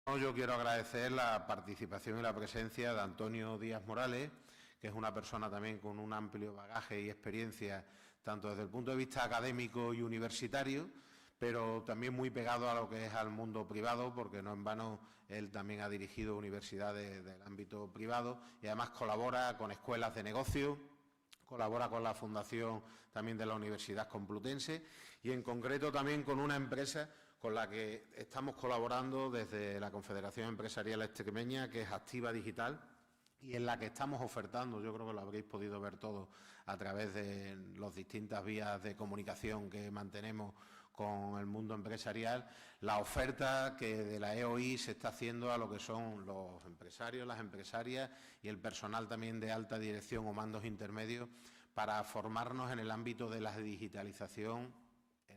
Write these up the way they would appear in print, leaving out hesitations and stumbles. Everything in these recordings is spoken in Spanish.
Yo quiero agradecer la participación y la presencia de Antonio Díaz Morales, que es una persona también con un amplio bagaje y experiencia, tanto desde el punto de vista académico y universitario, pero también muy pegado a lo que es al mundo privado, porque no en vano él también ha dirigido universidades del ámbito privado y además colabora con escuelas de negocio, colabora con la fundación también de la Universidad Complutense y en concreto también con una empresa con la que estamos colaborando desde la Confederación Empresarial Extremeña, que es Activa Digital, y en la que estamos ofertando, yo creo que lo habréis podido ver todo a través de las distintas vías de comunicación que mantenemos con el mundo empresarial, la oferta que de la EOI se está haciendo a lo que son los empresarios, las empresarias y el personal también de alta dirección o mandos intermedios para formarnos en el ámbito de la digitalización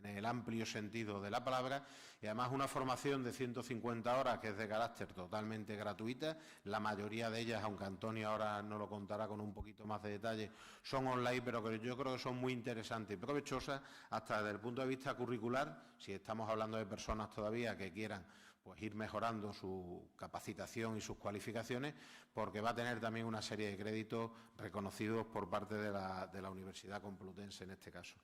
en el amplio sentido de la palabra y además una formación de 150 horas que es de carácter totalmente gratuita. La mayoría de ellas, aunque Antonio ahora nos lo contará con un poquito más de detalle, son online, pero que yo creo que son muy interesantes y provechosas hasta desde el punto de vista curricular, si estamos hablando de personas todavía que quieran pues ir mejorando su capacitación y sus cualificaciones, porque va a tener también una serie de créditos reconocidos por parte de la Universidad Complutense en este caso.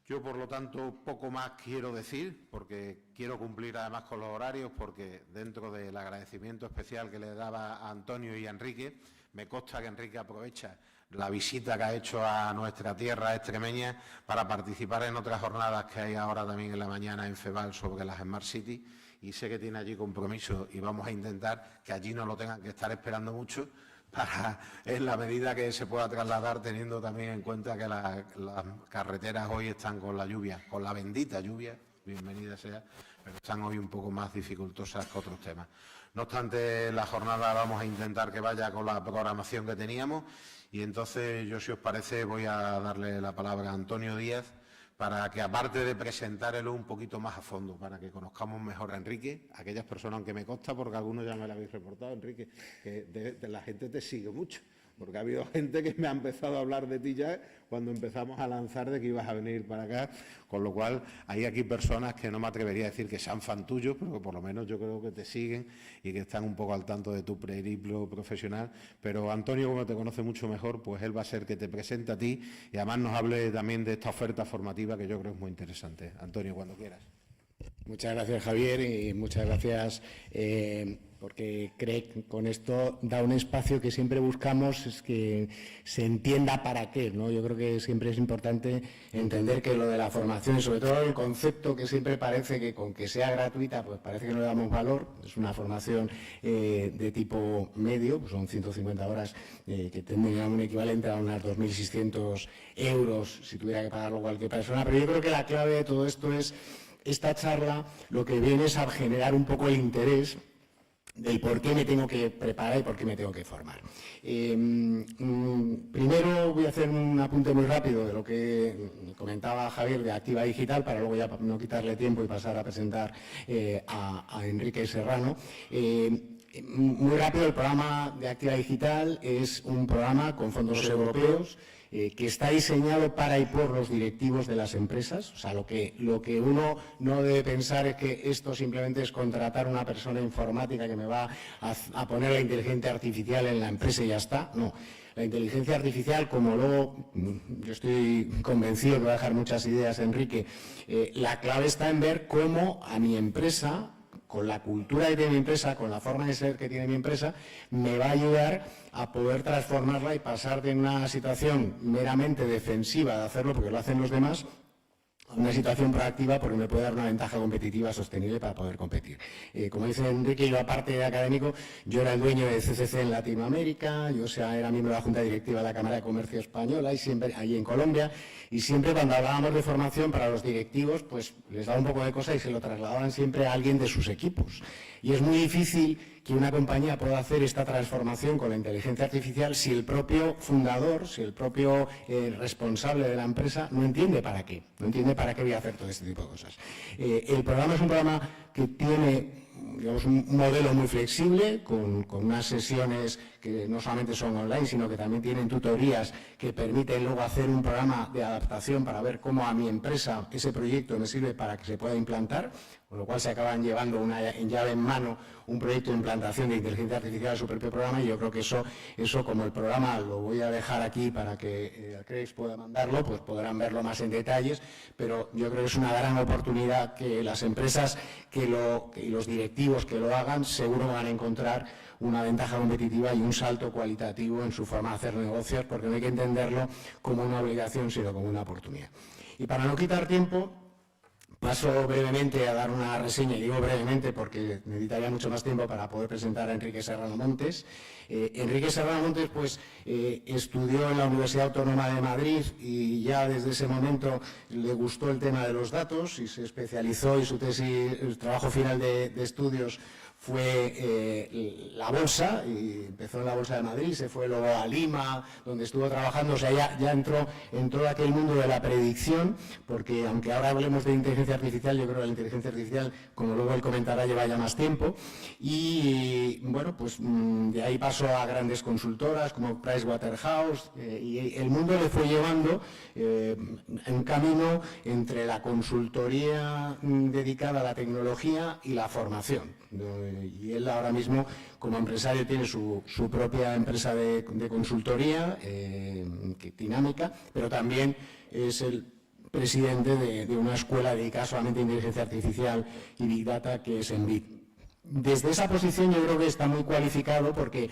Yo, por lo tanto, poco más quiero decir, porque quiero cumplir además con los horarios, porque dentro del agradecimiento especial que le daba a Antonio y a Enrique, me consta que Enrique aprovecha la visita que ha hecho a nuestra tierra extremeña para participar en otras jornadas que hay ahora también en la mañana en FEVAL sobre las Smart City, y sé que tiene allí compromiso y vamos a intentar que allí no lo tengan que estar esperando mucho, para, en la medida que se pueda trasladar, teniendo también en cuenta que las carreteras hoy están con la lluvia, con la bendita lluvia, bienvenida sea, pero están hoy un poco más dificultosas que otros temas. No obstante, la jornada vamos a intentar que vaya con la programación que teníamos y entonces yo, si os parece, voy a darle la palabra a Antonio Díaz, para que, aparte de presentarlo un poquito más a fondo, para que conozcamos mejor a Enrique, aquellas personas, aunque me consta, porque algunos ya me lo habéis reportado, Enrique, que la gente te sigue mucho, porque ha habido gente que me ha empezado a hablar de ti ya cuando empezamos a lanzar de que ibas a venir para acá, con lo cual hay aquí personas que no me atrevería a decir que sean fan tuyos, pero que por lo menos yo creo que te siguen y que están un poco al tanto de tu periplo profesional. Pero Antonio, como te conoce mucho mejor, pues él va a ser que te presente a ti y además nos hable también de esta oferta formativa que yo creo es muy interesante. Antonio, cuando quieras. Muchas gracias, Javier, y muchas gracias porque creo que con esto da un espacio que siempre buscamos, es que se entienda para qué, ¿no? Yo creo que siempre es importante entender que lo de la formación y sobre todo el concepto que siempre parece que con que sea gratuita, pues parece que no le damos valor. Es una formación de tipo medio, pues son 150 horas que tendrían un equivalente a unas 2.600 euros si tuviera que pagarlo cualquier persona, pero yo creo que la clave de todo esto es esta charla, lo que viene es a generar un poco el interés del por qué me tengo que preparar y por qué me tengo que formar. Primero voy a hacer un apunte muy rápido de lo que comentaba Javier de Activa Digital, para luego ya no quitarle tiempo y pasar a presentar a Enrique Serrano. Muy rápido, el programa de Activa Digital es un programa con fondos europeos que está diseñado para y por los directivos de las empresas. O sea, lo que uno no debe pensar es que esto simplemente es contratar una persona informática que me va a poner la inteligencia artificial en la empresa y ya está. No. La inteligencia artificial, como luego yo estoy convencido que va a dejar muchas ideas, Enrique, la clave está en ver cómo a mi empresa, con la cultura que tiene mi empresa, con la forma de ser que tiene mi empresa, me va a ayudar a poder transformarla y pasar de una situación meramente defensiva de hacerlo porque lo hacen los demás, a una situación proactiva porque me puede dar una ventaja competitiva sostenible para poder competir. Como dice Enrique, yo aparte de académico, yo era el dueño de CCC en Latinoamérica, yo era miembro de la Junta Directiva de la Cámara de Comercio Española y siempre allí en Colombia, y siempre cuando hablábamos de formación para los directivos, pues les daba un poco de cosa y se lo trasladaban siempre a alguien de sus equipos. Y es muy difícil que una compañía pueda hacer esta transformación con la inteligencia artificial si el propio fundador, si el propio responsable de la empresa no entiende para qué, no entiende para qué voy a hacer todo este tipo de cosas. El programa es un programa que tiene digamos, un modelo muy flexible, con unas sesiones que no solamente son online, sino que también tienen tutorías que permiten luego hacer un programa de adaptación para ver cómo a mi empresa ese proyecto me sirve para que se pueda implantar, con lo cual se acaban llevando en llave en mano un proyecto de implantación de inteligencia artificial a su propio programa, y yo creo que eso como el programa lo voy a dejar aquí para que Craig pueda mandarlo, pues podrán verlo más en detalles, pero yo creo que es una gran oportunidad que las empresas y los directivos que lo hagan seguro van a encontrar una ventaja competitiva y un salto cualitativo en su forma de hacer negocios, porque no hay que entenderlo como una obligación, sino como una oportunidad. Y para no quitar tiempo, paso brevemente a dar una reseña, y digo brevemente porque necesitaría mucho más tiempo para poder presentar a Enrique Serrano Montes. Enrique Serrano Montes pues, estudió en la Universidad Autónoma de Madrid y ya desde ese momento le gustó el tema de los datos y se especializó, y su tesis, el trabajo final de estudios fue la Bolsa, y empezó en la Bolsa de Madrid, se fue luego a Lima, donde estuvo trabajando, o sea, ya entró en todo aquel mundo de la predicción, porque aunque ahora hablemos de inteligencia artificial, yo creo que la inteligencia artificial, como luego él comentará, lleva ya más tiempo, y bueno, pues de ahí pasó a grandes consultoras como Pricewaterhouse, y el mundo le fue llevando un camino entre la consultoría dedicada a la tecnología y la formación. Y él ahora mismo, como empresario, tiene su propia empresa de consultoría, Dinámica, pero también es el presidente de una escuela dedicada solamente a inteligencia artificial y Big Data, que es Envid. Desde esa posición yo creo que está muy cualificado, porque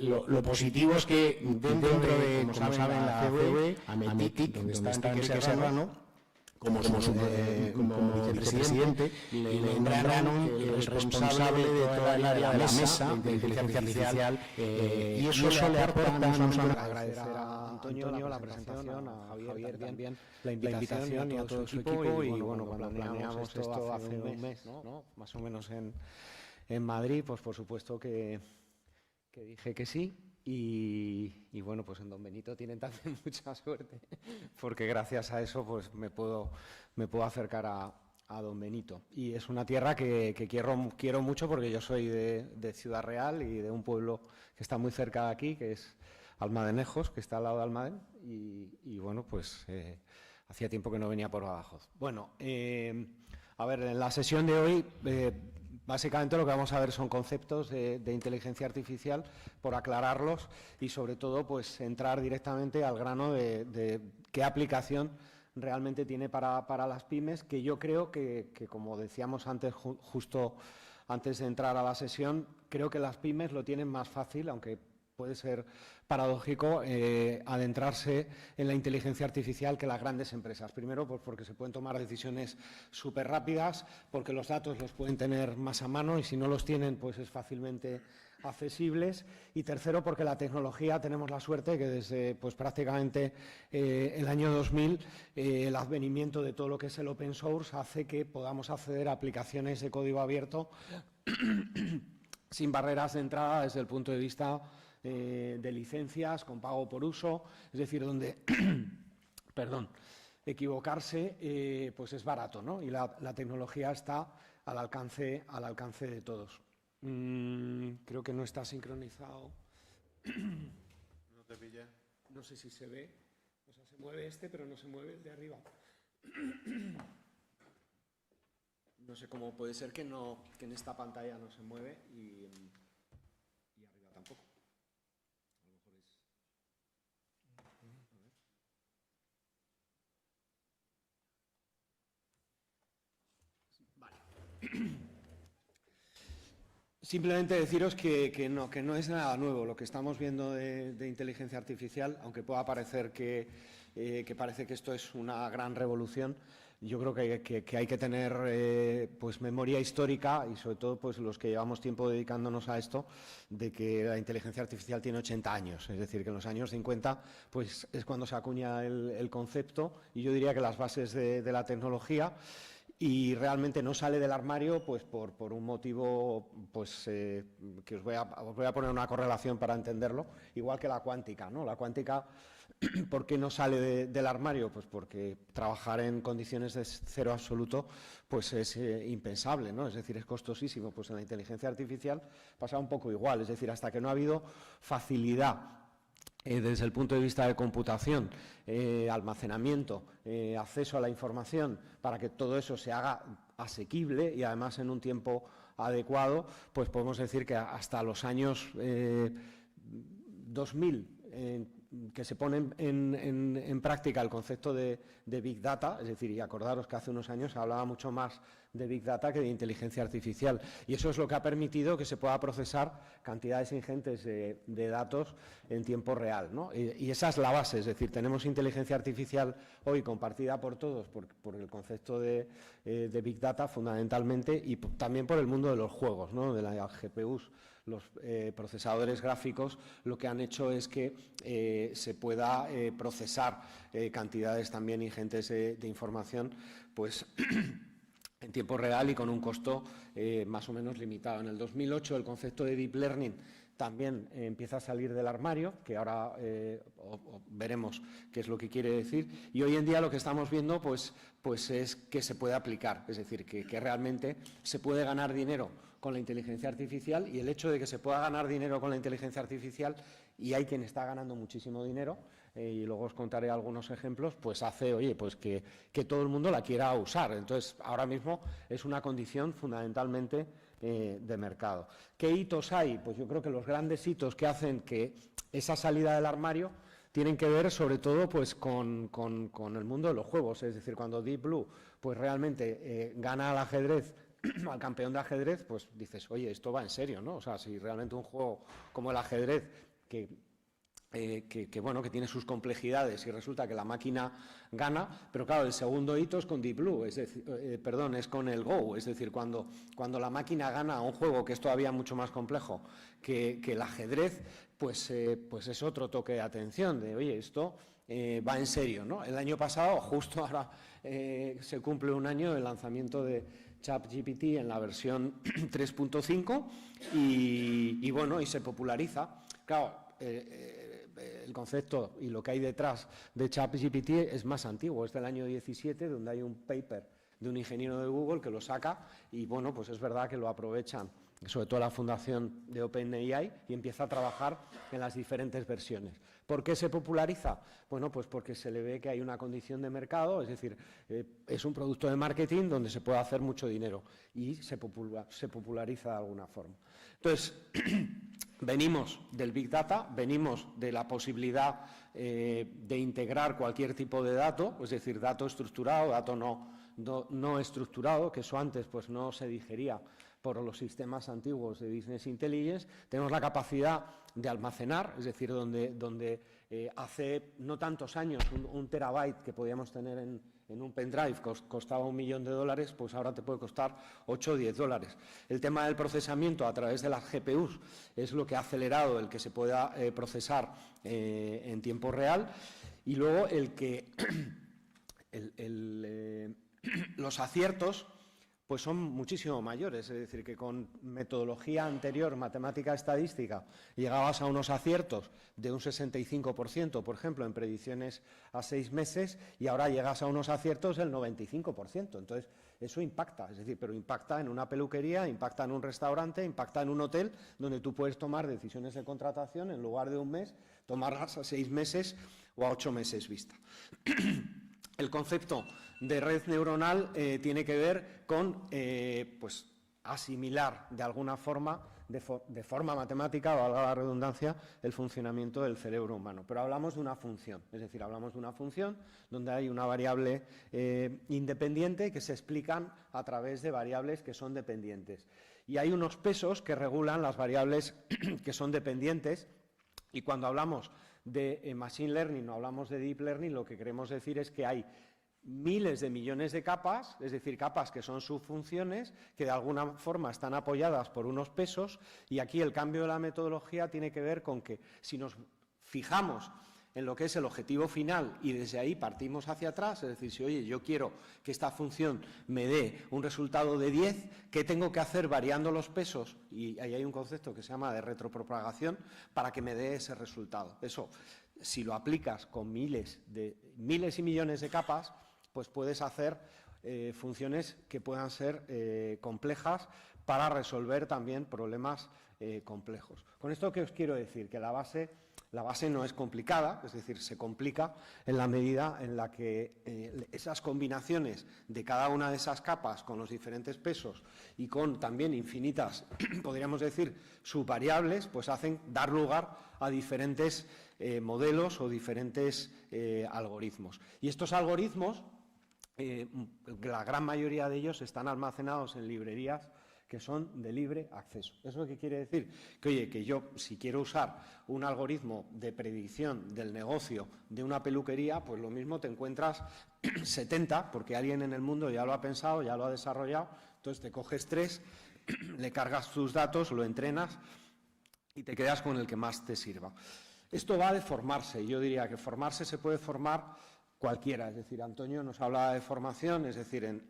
lo positivo es que dentro de, como saben, la COE, Ametic, donde está Enrique Serrano, como vicepresidente, le nombraron el responsable de toda el área de la mesa de inteligencia artificial, y eso le aporta, no solamente agradecer a Antonio la presentación, a Javier también la invitación y a todo su equipo, y bueno, cuando planeamos esto hace un mes, ¿no? Más o menos en Madrid, pues por supuesto que dije que sí. Y bueno, pues en Don Benito tienen también mucha suerte, porque gracias a eso pues me puedo acercar a Don Benito. Y es una tierra que quiero mucho, porque yo soy de Ciudad Real y de un pueblo que está muy cerca de aquí, que es Almadenejos, que está al lado de Almadén. Y bueno, pues hacía tiempo que no venía por Badajoz. Bueno, a ver, en la sesión de hoy básicamente lo que vamos a ver son conceptos de inteligencia artificial, por aclararlos, y sobre todo pues entrar directamente al grano de qué aplicación realmente tiene para las pymes, que yo creo que como decíamos antes, justo antes de entrar a la sesión, creo que las pymes lo tienen más fácil, aunque puede ser paradójico adentrarse en la inteligencia artificial que las grandes empresas. Primero, pues porque se pueden tomar decisiones súper rápidas, porque los datos los pueden tener más a mano, y si no los tienen, pues es fácilmente accesibles. Y tercero, porque la tecnología, tenemos la suerte que desde pues prácticamente el año 2000 el advenimiento de todo lo que es el open source hace que podamos acceder a aplicaciones de código abierto sin barreras de entrada desde el punto de vista de licencias, con pago por uso, es decir, donde perdón, equivocarse pues es barato, ¿no? Y la tecnología está al alcance de todos. Creo que no está sincronizado. ¿No te pilla? No sé si se ve. O sea, se mueve este, pero no se mueve el de arriba. No sé cómo puede ser que en esta pantalla no se mueve y arriba tampoco. A lo mejor es... Vale. Simplemente deciros que no es nada nuevo lo que estamos viendo de inteligencia artificial, aunque pueda parecer que parece que esto es una gran revolución. Yo creo que hay que tener pues memoria histórica, y sobre todo pues los que llevamos tiempo dedicándonos a esto, de que la inteligencia artificial tiene 80 años, es decir, que en los años 50 pues es cuando se acuña el concepto, y yo diría que las bases de la tecnología. Y realmente no sale del armario pues por un motivo pues que os voy a poner una correlación para entenderlo, igual que la cuántica, ¿no? La cuántica ¿Por qué no sale del armario? Pues porque trabajar en condiciones de cero absoluto pues es impensable, ¿no? Es decir, es costosísimo. Pues en la inteligencia artificial pasa un poco igual, es decir, hasta que no ha habido facilidad desde el punto de vista de computación, almacenamiento, acceso a la información, para que todo eso se haga asequible y además en un tiempo adecuado, pues podemos decir que hasta los años 2000, que se pone en práctica el concepto de Big Data, es decir, y acordaros que hace unos años se hablaba mucho más de Big Data que de inteligencia artificial, y eso es lo que ha permitido que se pueda procesar cantidades ingentes de datos en tiempo real, ¿no? Y esa es la base, es decir, tenemos inteligencia artificial hoy compartida por todos por el concepto de Big Data fundamentalmente, y también por el mundo de los juegos, ¿no? De las GPUs. Los procesadores gráficos lo que han hecho es que se pueda procesar cantidades también ingentes de información, pues en tiempo real y con un costo más o menos limitado. En el 2008 el concepto de Deep Learning también empieza a salir del armario, que ahora veremos qué es lo que quiere decir, y hoy en día lo que estamos viendo pues es que se puede aplicar, es decir, que realmente se puede ganar dinero con la inteligencia artificial, y el hecho de que se pueda ganar dinero con la inteligencia artificial, y hay quien está ganando muchísimo dinero, y luego os contaré algunos ejemplos, pues hace, oye, pues que todo el mundo la quiera usar. Entonces, ahora mismo es una condición fundamentalmente de mercado. ¿Qué hitos hay? Pues yo creo que los grandes hitos que hacen que esa salida del armario tienen que ver sobre todo pues con el mundo de los juegos, es decir, cuando Deep Blue pues realmente gana al ajedrez, al campeón de ajedrez, pues dices, oye, esto va en serio, ¿no? O sea, si realmente un juego como el ajedrez, que tiene sus complejidades y resulta que la máquina gana, pero claro, el segundo hito es con Deep Blue, es decir, es con el Go, es decir, cuando la máquina gana a un juego que es todavía mucho más complejo que el ajedrez, pues es otro toque de atención, de oye, esto va en serio, ¿no? El año pasado, justo ahora se cumple un año del lanzamiento de ChatGPT en la versión 3.5 y se populariza. Claro, el concepto y lo que hay detrás de ChatGPT es más antiguo, es del año 17, donde hay un paper de un ingeniero de Google que lo saca y, bueno, pues es verdad que lo aprovechan, sobre todo la fundación de OpenAI, y empieza a trabajar en las diferentes versiones. ¿Por qué se populariza? Bueno, pues porque se le ve que hay una condición de mercado, es decir, es un producto de marketing donde se puede hacer mucho dinero y se populariza de alguna forma. Entonces, venimos del Big Data, venimos de la posibilidad de integrar cualquier tipo de dato, es decir, dato estructurado, dato no estructurado, que eso antes pues no se digería por los sistemas antiguos de Business Intelligence. Tenemos la capacidad de almacenar, es decir, donde hace no tantos años un terabyte que podíamos tener en un pendrive costaba $1.000.000, pues ahora te puede costar 8 o 10 dólares. El tema del procesamiento a través de las GPUs es lo que ha acelerado el que se pueda procesar en tiempo real, y luego los aciertos pues son muchísimo mayores, es decir, que con metodología anterior, matemática estadística, llegabas a unos aciertos de un 65%, por ejemplo, en predicciones a 6 meses, y ahora llegas a unos aciertos del 95%. Entonces, eso impacta, es decir, pero impacta en una peluquería, impacta en un restaurante, impacta en un hotel, donde tú puedes tomar decisiones de contratación, en lugar de un mes, tomarlas a 6 meses o a 8 meses vista. El concepto de red neuronal tiene que ver con asimilar de alguna forma, de forma matemática, valga la redundancia, el funcionamiento del cerebro humano. Pero hablamos de una función, es decir, hablamos de una función donde hay una variable independiente que se explican a través de variables que son dependientes. Y hay unos pesos que regulan las variables que son dependientes, y cuando hablamos de Machine Learning o hablamos de Deep Learning, lo que queremos decir es que hay miles de millones de capas, es decir, capas que son subfunciones, que de alguna forma están apoyadas por unos pesos, y aquí el cambio de la metodología tiene que ver con que si nos fijamos en lo que es el objetivo final y desde ahí partimos hacia atrás, es decir, si oye, yo quiero que esta función me dé un resultado de 10, ¿qué tengo que hacer variando los pesos? Y ahí hay un concepto que se llama de retropropagación para que me dé ese resultado. Eso si lo aplicas con miles y millones de capas, pues puedes hacer funciones que puedan ser complejas para resolver también problemas complejos. Con esto, ¿qué os quiero decir? Que la base no es complicada, es decir, se complica en la medida en la que esas combinaciones de cada una de esas capas con los diferentes pesos y con también infinitas, podríamos decir, subvariables, pues hacen dar lugar a diferentes modelos o diferentes algoritmos. Y estos algoritmos, la gran mayoría de ellos están almacenados en librerías que son de libre acceso. ¿Eso qué quiere decir? Que, oye, que yo, si quiero usar un algoritmo de predicción del negocio de una peluquería, pues lo mismo te encuentras 70, porque alguien en el mundo ya lo ha pensado, ya lo ha desarrollado, entonces te coges 3, le cargas tus datos, lo entrenas y te quedas con el que más te sirva. Esto va de formarse. Yo diría que formarse se puede formar cualquiera. Es decir, Antonio nos hablaba de formación, es decir, en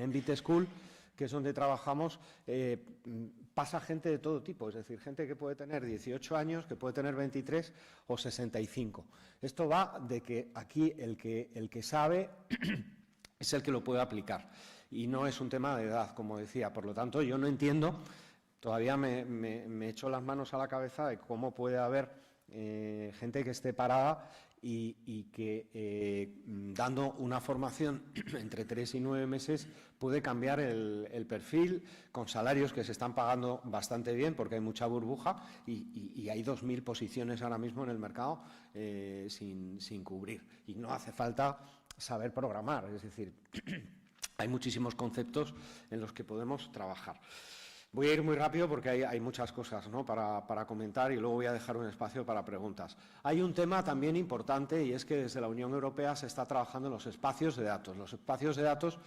Envite School, que es donde trabajamos, pasa gente de todo tipo, es decir, gente que puede tener 18 años, que puede tener 23 o 65. Esto va de que aquí el que sabe es el que lo puede aplicar y no es un tema de edad, como decía. Por lo tanto, yo no entiendo, todavía me echo las manos a la cabeza de cómo puede haber gente que esté parada y que dando una formación entre 3 y 9 meses puede cambiar el perfil con salarios que se están pagando bastante bien porque hay mucha burbuja y hay 2.000 posiciones ahora mismo en el mercado sin cubrir. Y no hace falta saber programar, es decir, hay muchísimos conceptos en los que podemos trabajar. Voy a ir muy rápido porque hay muchas cosas, ¿no?, para comentar y luego voy a dejar un espacio para preguntas. Hay un tema también importante y es que desde la Unión Europea se está trabajando en los espacios de datos. Los espacios de datos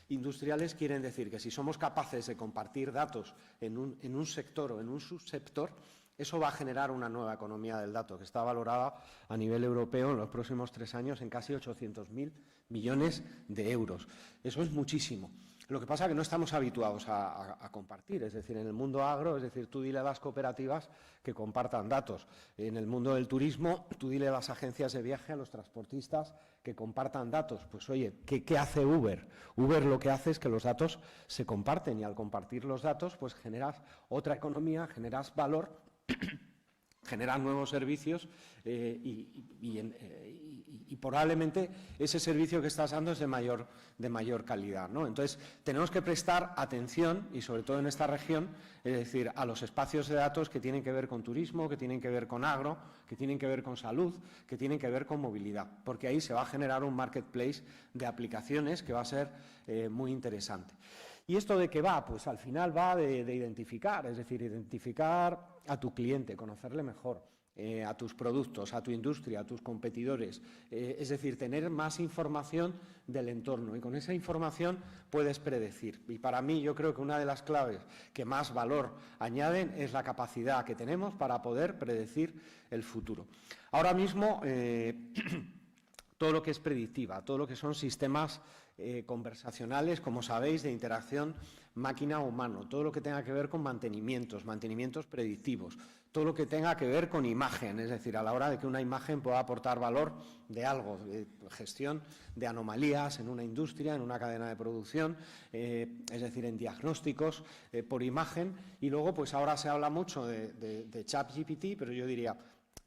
industriales quieren decir que si somos capaces de compartir datos en un sector o en un subsector, eso va a generar una nueva economía del dato que está valorada a nivel europeo en los próximos 3 años en casi 800.000 millones de euros. Eso es muchísimo. Lo que pasa es que no estamos habituados a compartir, es decir, en el mundo agro, es decir, tú dile a las cooperativas que compartan datos. En el mundo del turismo, tú dile a las agencias de viaje, a los transportistas que compartan datos. Pues oye, ¿qué hace Uber? Uber lo que hace es que los datos se comparten y al compartir los datos, pues generas otra economía, generas valor, generas nuevos servicios y probablemente ese servicio que estás dando es de mayor calidad, ¿no? Entonces, tenemos que prestar atención, y sobre todo en esta región, es decir, a los espacios de datos que tienen que ver con turismo, que tienen que ver con agro, que tienen que ver con salud, que tienen que ver con movilidad, porque ahí se va a generar un marketplace de aplicaciones que va a ser muy interesante. ¿Y esto de qué va? Pues al final va de identificar, es decir, identificar a tu cliente, conocerle mejor, a tus productos, a tu industria, a tus competidores, es decir, tener más información del entorno y con esa información puedes predecir. Y para mí yo creo que una de las claves que más valor añaden es la capacidad que tenemos para poder predecir el futuro. Ahora mismo todo lo que es predictiva, todo lo que son sistemas conversacionales, como sabéis, de interacción máquina-humano, todo lo que tenga que ver con mantenimientos predictivos, todo lo que tenga que ver con imagen, es decir, a la hora de que una imagen pueda aportar valor de algo, de gestión de anomalías en una industria, en una cadena de producción, es decir, en diagnósticos por imagen. Y luego, pues ahora se habla mucho de ChatGPT, pero yo diría,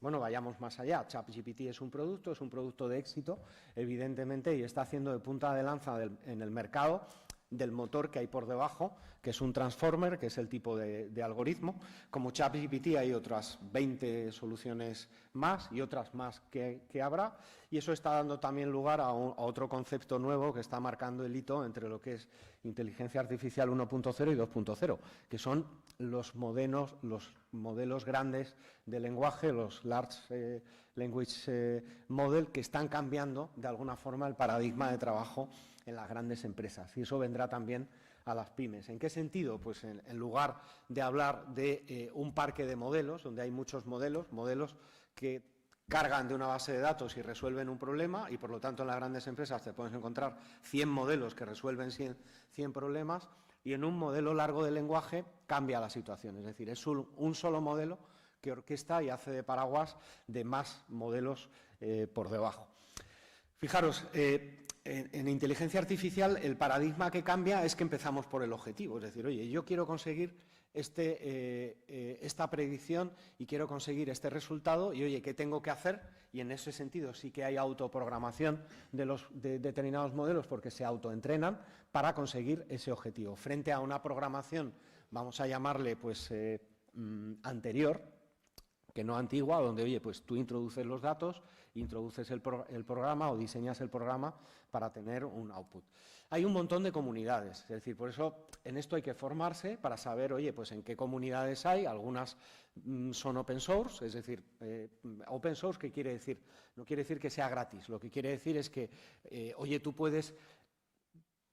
bueno, vayamos más allá. ChatGPT es un producto de éxito, evidentemente, y está haciendo de punta de lanza en el mercado del motor que hay por debajo, que es un transformer, que es el tipo de algoritmo. Como ChatGPT hay otras 20 soluciones más y otras más que habrá, y eso está dando también lugar a otro concepto nuevo que está marcando el hito entre lo que es inteligencia artificial 1.0 y 2.0, que son los modelos grandes de lenguaje, los Large Language Model, que están cambiando de alguna forma el paradigma de trabajo en las grandes empresas, y eso vendrá también a las pymes. ¿En qué sentido? Pues en lugar de hablar de un parque de modelos, donde hay muchos modelos que cargan de una base de datos y resuelven un problema, y por lo tanto en las grandes empresas te puedes encontrar 100 modelos que resuelven 100 problemas, y en un modelo largo de lenguaje cambia la situación, es decir, es un solo modelo que orquesta y hace de paraguas de más modelos por debajo. Fijaros, en inteligencia artificial el paradigma que cambia es que empezamos por el objetivo, es decir, oye, yo quiero conseguir esta predicción y quiero conseguir este resultado y, oye, ¿qué tengo que hacer? Y en ese sentido sí que hay autoprogramación de determinados modelos porque se autoentrenan para conseguir ese objetivo. Frente a una programación, vamos a llamarle pues anterior, que no antigua, donde, oye, pues tú introduces los datos, introduces el programa o diseñas el programa para tener un output. Hay un montón de comunidades, es decir, por eso en esto hay que formarse para saber, oye, pues en qué comunidades hay. Algunas son open source, es decir, open source, ¿qué quiere decir? No quiere decir que sea gratis, lo que quiere decir es que, oye, tú puedes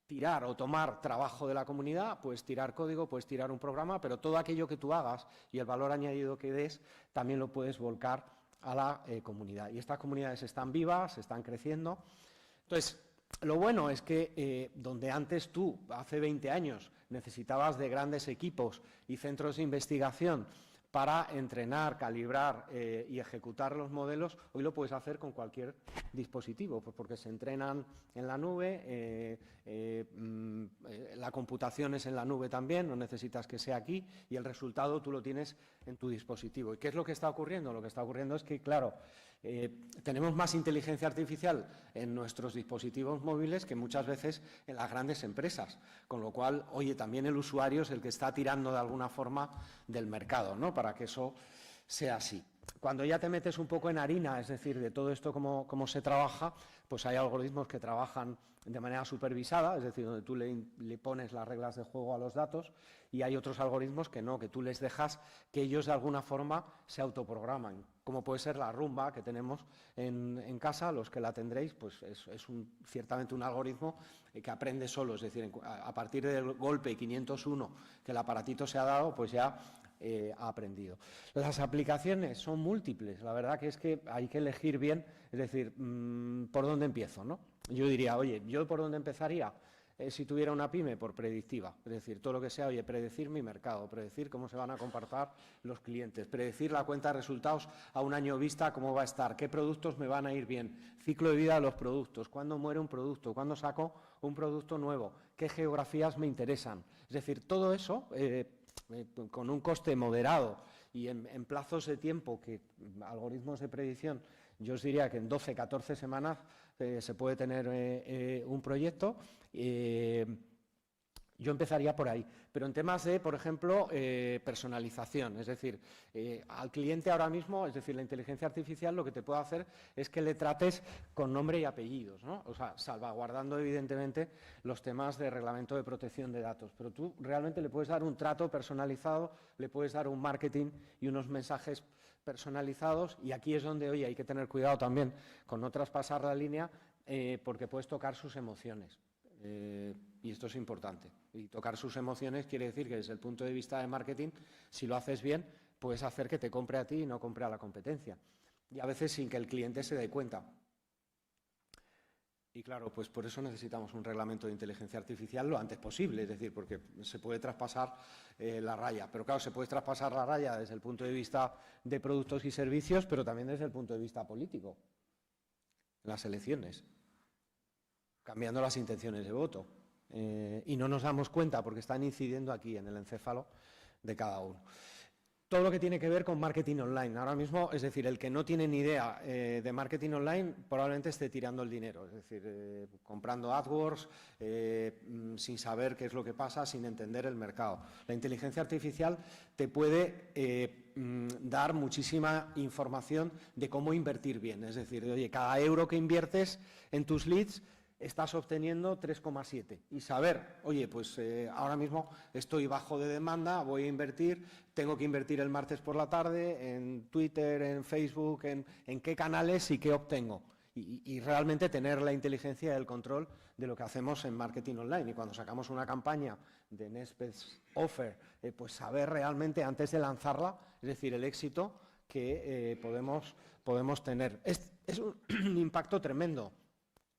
tirar o tomar trabajo de la comunidad, puedes tirar código, puedes tirar un programa, pero todo aquello que tú hagas y el valor añadido que des también lo puedes volcar a la comunidad. Y estas comunidades están vivas, están creciendo. Entonces, lo bueno es que donde antes tú, hace 20 años, necesitabas de grandes equipos y centros de investigación para entrenar, calibrar y ejecutar los modelos, hoy lo puedes hacer con cualquier dispositivo, pues porque se entrenan en la nube, la computación es en la nube también, no necesitas que sea aquí, y el resultado tú lo tienes en tu dispositivo. ¿Y qué es lo que está ocurriendo? Lo que está ocurriendo es que, claro, tenemos más inteligencia artificial en nuestros dispositivos móviles que muchas veces en las grandes empresas, con lo cual, oye, también el usuario es el que está tirando de alguna forma del mercado, ¿no?, para que eso sea así. Cuando ya te metes un poco en harina, es decir, de todo esto cómo se trabaja, pues hay algoritmos que trabajan de manera supervisada, es decir, donde tú le pones las reglas de juego a los datos, y hay otros algoritmos que no, que tú les dejas que ellos de alguna forma se autoprograman, como puede ser la rumba que tenemos en casa. Los que la tendréis, pues es ciertamente un algoritmo que aprende solo, es decir, a partir del golpe 501 que el aparatito se ha dado, pues ya ha aprendido. Las aplicaciones son múltiples, la verdad que es que hay que elegir bien, es decir, ¿por dónde empiezo, no? Yo diría, oye, ¿yo por dónde empezaría? Si tuviera una pyme, por predictiva, es decir, todo lo que sea, oye, predecir mi mercado, predecir cómo se van a comportar los clientes, predecir la cuenta de resultados a un año vista, cómo va a estar, qué productos me van a ir bien, ciclo de vida de los productos, cuándo muere un producto, cuándo saco un producto nuevo, qué geografías me interesan. Es decir, todo eso con un coste moderado y en plazos de tiempo que algoritmos de predicción, yo os diría que en 12, 14 semanas se puede tener un proyecto. Yo empezaría por ahí, pero en temas de, por ejemplo, personalización, es decir, al cliente ahora mismo, es decir, la inteligencia artificial lo que te puede hacer es que le trates con nombre y apellidos, ¿no? O sea, salvaguardando evidentemente los temas de reglamento de protección de datos, pero tú realmente le puedes dar un trato personalizado, le puedes dar un marketing y unos mensajes personalizados, y aquí es donde, oye, hay que tener cuidado también con no traspasar la línea porque puedes tocar sus emociones. Y esto es importante. Y tocar sus emociones quiere decir que desde el punto de vista de marketing, si lo haces bien, puedes hacer que te compre a ti y no compre a la competencia. Y a veces sin que el cliente se dé cuenta. Y claro, pues por eso necesitamos un reglamento de inteligencia artificial lo antes posible, es decir, porque se puede traspasar la raya. Pero claro, se puede traspasar la raya desde el punto de vista de productos y servicios, pero también desde el punto de vista político, en las elecciones, cambiando las intenciones de voto. Y no nos damos cuenta porque están incidiendo aquí en el encéfalo de cada uno. Todo lo que tiene que ver con marketing online. Ahora mismo, es decir, el que no tiene ni idea de marketing online probablemente esté tirando el dinero, es decir, comprando AdWords sin saber qué es lo que pasa, sin entender el mercado. La inteligencia artificial te puede dar muchísima información de cómo invertir bien. Es decir, oye, cada euro que inviertes en tus leads estás obteniendo 3,7 y saber, oye, pues ahora mismo estoy bajo de demanda, voy a invertir, tengo que invertir el martes por la tarde en Twitter, en Facebook, en qué canales y qué obtengo. Y realmente tener la inteligencia y el control de lo que hacemos en marketing online. Y cuando sacamos una campaña de Next Best Offer, pues saber realmente antes de lanzarla, es decir, el éxito que podemos tener. Es un impacto tremendo.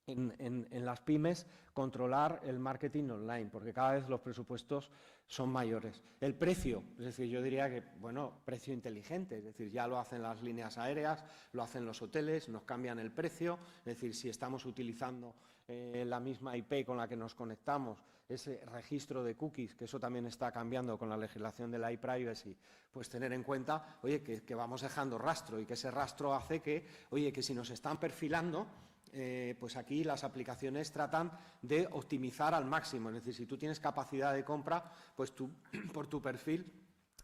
en las pymes controlar el marketing online, porque cada vez los presupuestos son mayores. El precio, es decir, yo diría que, bueno, precio inteligente, es decir, ya lo hacen las líneas aéreas, lo hacen los hoteles, nos cambian el precio, es decir, si estamos utilizando la misma IP con la que nos conectamos, ese registro de cookies, que eso también está cambiando con la legislación de la e-privacy, pues tener en cuenta, oye, que vamos dejando rastro y que ese rastro hace que, oye, que si nos están perfilando, pues aquí las aplicaciones tratan de optimizar al máximo. Es decir, si tú tienes capacidad de compra, pues tú, por tu perfil,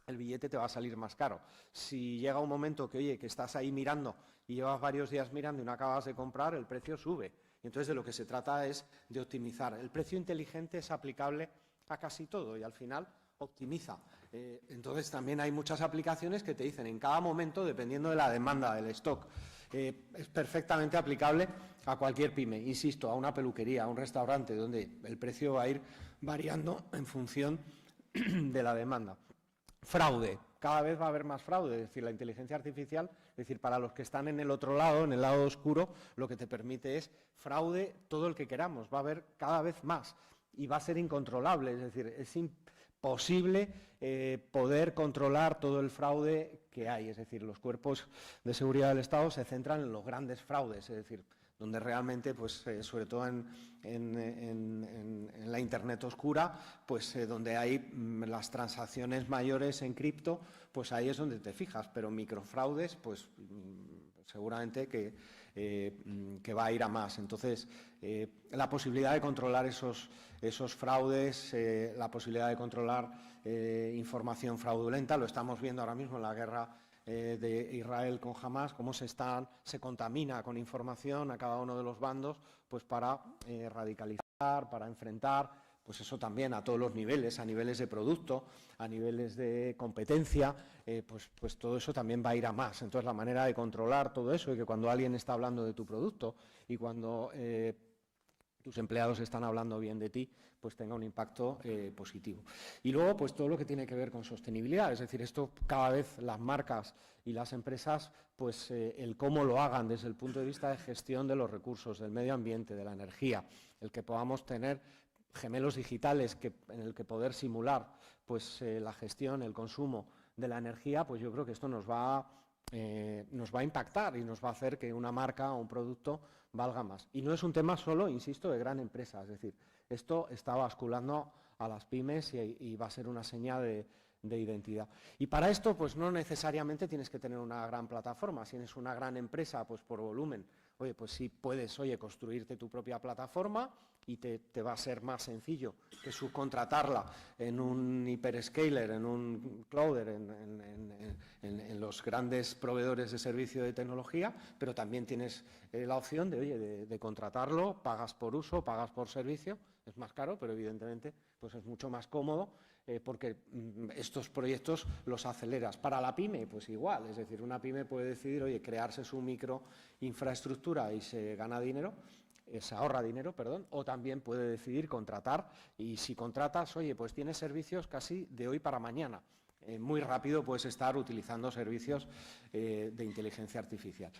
el billete te va a salir más caro. Si llega un momento que, oye, que estás ahí mirando y llevas varios días mirando y no acabas de comprar, el precio sube. Y entonces de lo que se trata es de optimizar. El precio inteligente es aplicable a casi todo y al final optimiza. Entonces también hay muchas aplicaciones que te dicen en cada momento, dependiendo de la demanda del stock, es perfectamente aplicable a cualquier pyme, insisto, a una peluquería, a un restaurante, donde el precio va a ir variando en función de la demanda. Fraude. Cada vez va a haber más fraude, es decir, la inteligencia artificial, es decir, para los que están en el otro lado, en el lado oscuro, lo que te permite es fraude todo el que queramos, va a haber cada vez más y va a ser incontrolable, es decir, es imposible poder controlar todo el fraude que hay, es decir, los cuerpos de seguridad del Estado se centran en los grandes fraudes, es decir, donde realmente, pues, sobre todo en la Internet oscura, pues donde hay las transacciones mayores en cripto, pues ahí es donde te fijas, pero microfraudes, pues seguramente que va a ir a más. Entonces, la posibilidad de controlar esos fraudes, la posibilidad de controlar información fraudulenta, lo estamos viendo ahora mismo en la guerra de Israel con Hamás, cómo se contamina con información a cada uno de los bandos, pues para radicalizar, para enfrentar, pues eso también a todos los niveles, a niveles de producto, a niveles de competencia, pues todo eso también va a ir a más. Entonces, la manera de controlar todo eso y que cuando alguien está hablando de tu producto y cuando tus empleados están hablando bien de ti, pues tenga un impacto positivo. Y luego, pues todo lo que tiene que ver con sostenibilidad, es decir, esto cada vez las marcas y las empresas, pues el cómo lo hagan desde el punto de vista de gestión de los recursos, del medio ambiente, de la energía, el que podamos tener gemelos digitales en el que poder simular pues la gestión, el consumo de la energía, pues yo creo que esto nos va a impactar y nos va a hacer que una marca o un producto valga más. Y no es un tema solo, insisto, de gran empresa, es decir, esto está basculando a las pymes y va a ser una señal de identidad. Y para esto, pues no necesariamente tienes que tener una gran plataforma. Si eres una gran empresa, pues por volumen, oye, pues sí puedes, construirte tu propia plataforma y te va a ser más sencillo que subcontratarla en un hyperscaler, en un clouder, en los grandes proveedores de servicio de tecnología, pero también tienes la opción de contratarlo, pagas por uso, pagas por servicio, es más caro, pero evidentemente pues es mucho más cómodo porque estos proyectos los aceleras. Para la pyme, pues igual, es decir, una pyme puede decidir, crearse su microinfraestructura y se gana dinero, se ahorra dinero, perdón, o también puede decidir contratar y si contratas, pues tienes servicios casi de hoy para mañana. Muy rápido puedes estar utilizando servicios de inteligencia artificial.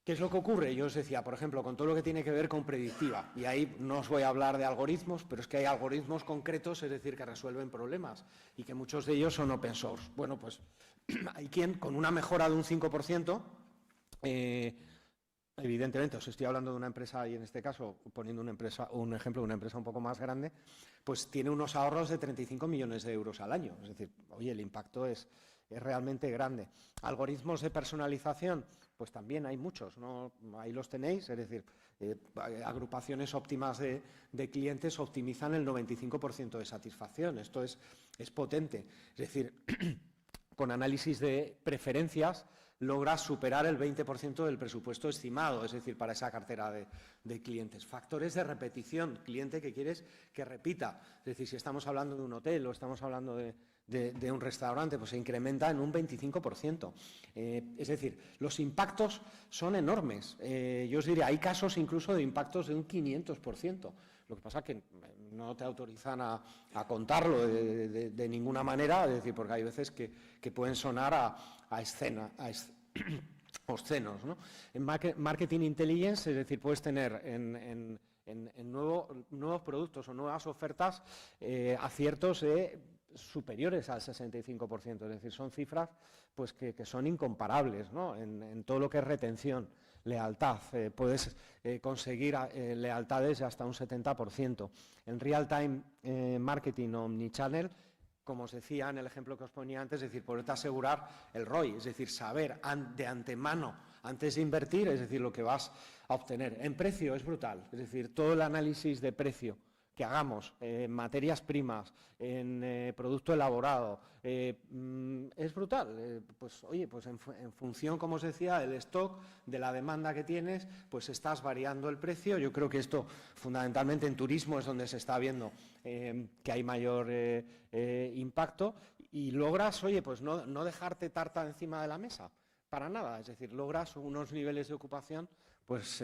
¿Qué es lo que ocurre? Yo os decía, por ejemplo, con todo lo que tiene que ver con predictiva, y ahí no os voy a hablar de algoritmos, pero es que hay algoritmos concretos, es decir, que resuelven problemas y que muchos de ellos son open source. Bueno, pues hay quien con una mejora de un 5%, evidentemente os estoy hablando de una empresa y en este caso poniendo un ejemplo de una empresa un poco más grande, pues tiene unos ahorros de 35 millones de euros al año. Es decir, oye, el impacto es realmente grande. Algoritmos de personalización, pues también hay muchos, ¿no? Ahí los tenéis, es decir, agrupaciones óptimas de clientes optimizan el 95% de satisfacción. Esto es potente. Es decir, con análisis de preferencias logras superar el 20% del presupuesto estimado, es decir, para esa cartera de clientes. Factores de repetición, cliente que quieres que repita. Es decir, si estamos hablando de un hotel o estamos hablando de un restaurante, pues se incrementa en un 25%. Es decir, los impactos son enormes. Yo os diría, hay casos incluso de impactos de un 500%. Lo que pasa es que no te autorizan a contarlo de ninguna manera, es decir, porque hay veces que pueden sonar a cenos, ¿no? En Marketing Intelligence, es decir, puedes tener en nuevos productos o nuevas ofertas aciertos superiores al 65%, es decir, son cifras pues, que son incomparables, ¿no? En todo lo que es retención, lealtad, puedes conseguir lealtades de hasta un 70%. En Real-Time Marketing Omnichannel, como os decía en el ejemplo que os ponía antes, es decir, poderte asegurar el ROI, es decir, saber de antemano, antes de invertir, es decir, lo que vas a obtener. En precio es brutal, es decir, todo el análisis de precio que hagamos en materias primas, en producto elaborado, es brutal. Pues oye, pues en función, como os decía, del stock, de la demanda que tienes, pues estás variando el precio. Yo creo que esto, fundamentalmente en turismo, es donde se está viendo que hay mayor impacto y logras, oye, pues no dejarte tarta encima de la mesa, para nada. Es decir, logras unos niveles de ocupación pues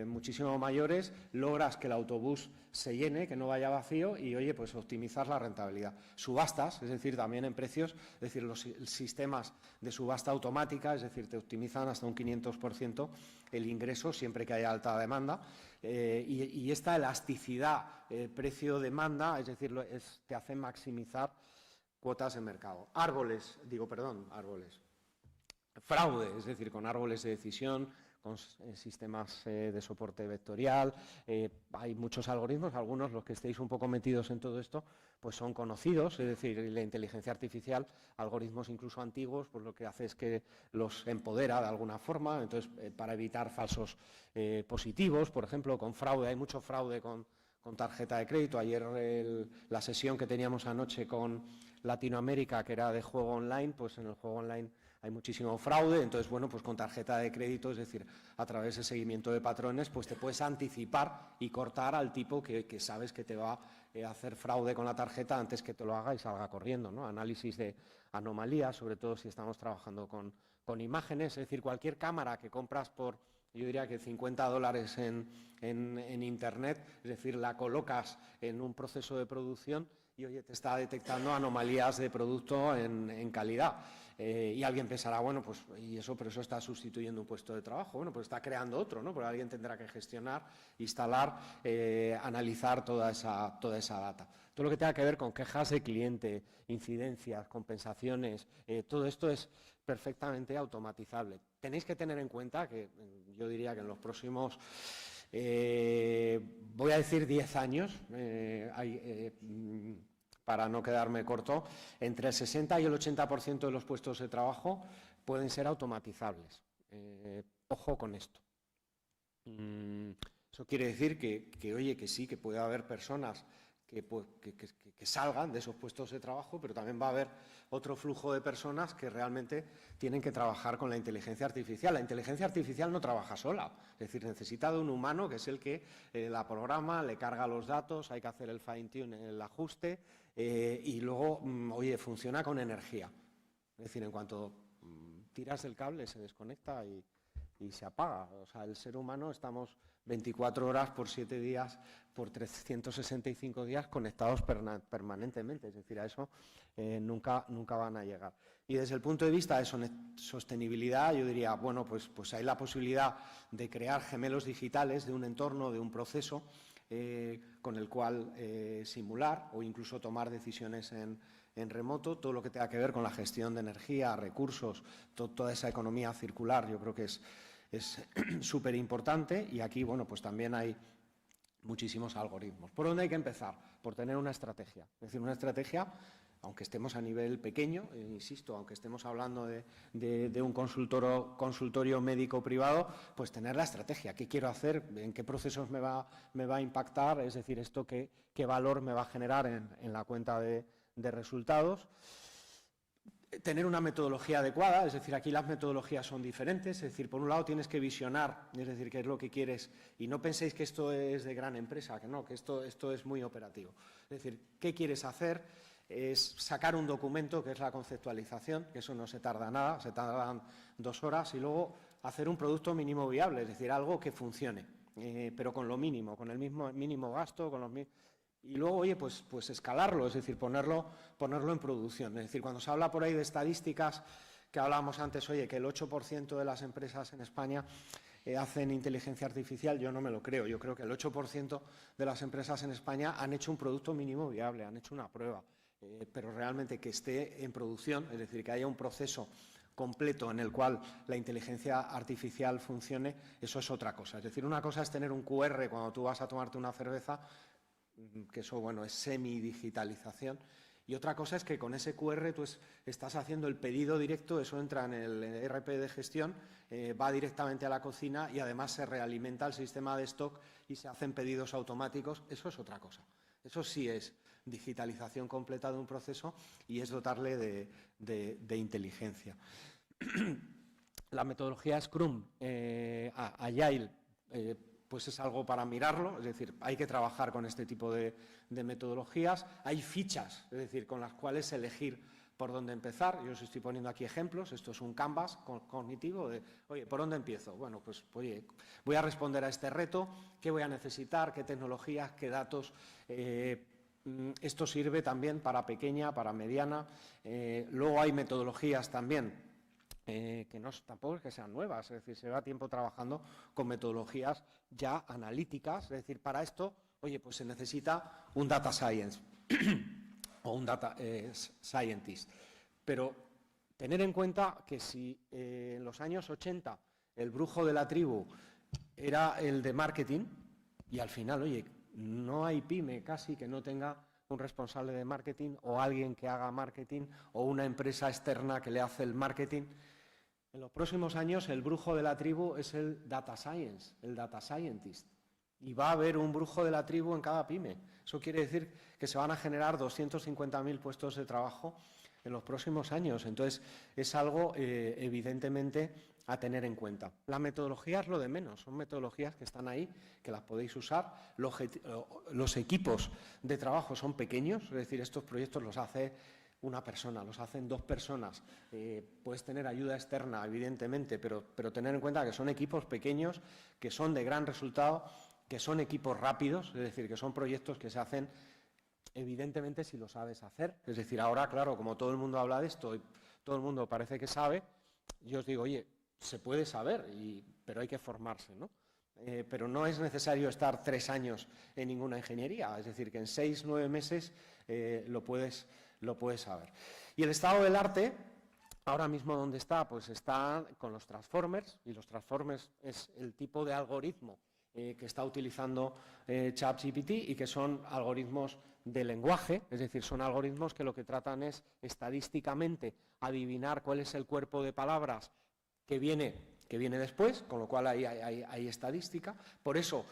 muchísimo mayores, logras que el autobús se llene, que no vaya vacío y, oye, pues optimizar la rentabilidad. Subastas, es decir, también en precios, es decir, los sistemas de subasta automática, es decir, te optimizan hasta un 500% el ingreso siempre que haya alta demanda y esta elasticidad precio-demanda, es decir, te hace maximizar cuotas de mercado. Árboles. Fraude, es decir, con árboles de decisión, con sistemas de soporte vectorial, hay muchos algoritmos, algunos, los que estéis un poco metidos en todo esto, pues son conocidos, es decir, la inteligencia artificial, algoritmos incluso antiguos, pues lo que hace es que los empodera de alguna forma, entonces para evitar falsos positivos, por ejemplo, con fraude, hay mucho fraude con tarjeta de crédito. Ayer la sesión que teníamos anoche con Latinoamérica, que era de juego online, pues en el juego online hay muchísimo fraude, entonces, bueno, pues con tarjeta de crédito, es decir, a través del seguimiento de patrones, pues te puedes anticipar y cortar al tipo que sabes que te va a hacer fraude con la tarjeta antes que te lo haga y salga corriendo, ¿no? Análisis de anomalías, sobre todo si estamos trabajando con imágenes, es decir, cualquier cámara que compras por, yo diría que $50 en Internet, es decir, la colocas en un proceso de producción y, oye, te está detectando anomalías de producto en calidad. Y alguien pensará, bueno, pues, pero eso está sustituyendo un puesto de trabajo. Bueno, pues está creando otro, ¿no? Porque alguien tendrá que gestionar, instalar, analizar toda esa data. Todo lo que tenga que ver con quejas de cliente, incidencias, compensaciones, todo esto es perfectamente automatizable. Tenéis que tener en cuenta que yo diría que en los próximos, voy a decir 10 años, para no quedarme corto, entre el 60 y el 80% de los puestos de trabajo pueden ser automatizables. Ojo con esto. Eso quiere decir que, oye, que sí, que puede haber personas que salgan de esos puestos de trabajo, pero también va a haber otro flujo de personas que realmente tienen que trabajar con la inteligencia artificial. La inteligencia artificial no trabaja sola, es decir, necesita de un humano que es el que la programa, le carga los datos, hay que hacer el fine-tune, el ajuste, y luego, oye, funciona con energía. Es decir, en cuanto tiras del cable se desconecta y se apaga. O sea, el ser humano estamos 24 horas por 7 días, por 365 días conectados permanentemente. Es decir, a eso nunca van a llegar. Y desde el punto de vista de sostenibilidad, yo diría, bueno, pues hay la posibilidad de crear gemelos digitales de un entorno, de un proceso, con el cual simular o incluso tomar decisiones en remoto, todo lo que tenga que ver con la gestión de energía, recursos, toda esa economía circular, yo creo que es súper importante y aquí, bueno, pues también hay muchísimos algoritmos. ¿Por dónde hay que empezar? Por tener una estrategia. Es decir, una estrategia, aunque estemos a nivel pequeño, insisto, aunque estemos hablando de un consultorio médico privado, pues tener la estrategia. ¿Qué quiero hacer? ¿En qué procesos me va a impactar? Es decir, esto qué valor me va a generar en la cuenta de resultados. Tener una metodología adecuada, es decir, aquí las metodologías son diferentes, es decir, por un lado tienes que visionar, es decir, qué es lo que quieres y no penséis que esto es de gran empresa, que no, que esto es muy operativo. Es decir, ¿qué quieres hacer? Es sacar un documento, que es la conceptualización, que eso no se tarda nada, se tardan 2 horas y luego hacer un producto mínimo viable, es decir, algo que funcione, pero con lo mínimo, con el mismo mínimo gasto, con los mismos... Y luego, oye, pues escalarlo, es decir, ponerlo en producción. Es decir, cuando se habla por ahí de estadísticas que hablábamos antes, oye, que el 8% de las empresas en España hacen inteligencia artificial, yo no me lo creo. Yo creo que el 8% de las empresas en España han hecho un producto mínimo viable, han hecho una prueba, pero realmente que esté en producción, es decir, que haya un proceso completo en el cual la inteligencia artificial funcione, eso es otra cosa. Es decir, una cosa es tener un QR cuando tú vas a tomarte una cerveza, que eso, bueno, es semi-digitalización, y otra cosa es que con ese QR tú estás haciendo el pedido directo, eso entra en el ERP de gestión, va directamente a la cocina y además se realimenta el sistema de stock y se hacen pedidos automáticos. Eso es otra cosa. Eso sí es digitalización completa de un proceso y es dotarle de inteligencia. La metodología Scrum, Agile, pues es algo para mirarlo, es decir, hay que trabajar con este tipo de metodologías. Hay fichas, es decir, con las cuales elegir por dónde empezar. Yo os estoy poniendo aquí ejemplos. Esto es un canvas cognitivo de, oye, ¿por dónde empiezo? Bueno, pues oye, voy a responder a este reto, ¿qué voy a necesitar? ¿Qué tecnologías? ¿Qué datos? Esto sirve también para pequeña, para mediana. Luego hay metodologías también que tampoco es que sean nuevas, es decir, se lleva tiempo trabajando con metodologías ya analíticas, es decir, para esto, oye, pues se necesita un data science o un data scientist. Pero tener en cuenta que si en los años 80 el brujo de la tribu era el de marketing y al final, oye, no hay pyme casi que no tenga un responsable de marketing o alguien que haga marketing o una empresa externa que le hace el marketing. En los próximos años el brujo de la tribu es el data science, el data scientist. Y va a haber un brujo de la tribu en cada pyme. Eso quiere decir que se van a generar 250.000 puestos de trabajo en los próximos años. Entonces, es algo evidentemente a tener en cuenta. La metodología es lo de menos, son metodologías que están ahí, que las podéis usar. Los equipos de trabajo son pequeños, es decir, estos proyectos los hace una persona, los hacen 2 personas. Puedes tener ayuda externa, evidentemente, pero tener en cuenta que son equipos pequeños, que son de gran resultado, que son equipos rápidos, es decir, que son proyectos que se hacen evidentemente si lo sabes hacer. Es decir, ahora, claro, como todo el mundo habla de esto y todo el mundo parece que sabe, yo os digo, oye, se puede saber, pero hay que formarse, ¿no? Pero no es necesario estar 3 años en ninguna ingeniería, es decir, que en 6, 9 meses lo puedes saber. Y el estado del arte, ahora mismo ¿dónde está? Pues está con los transformers, y los transformers es el tipo de algoritmo que está utilizando ChatGPT y que son algoritmos de lenguaje, es decir, son algoritmos que lo que tratan es estadísticamente adivinar cuál es el cuerpo de palabras que viene después, con lo cual hay estadística. Por eso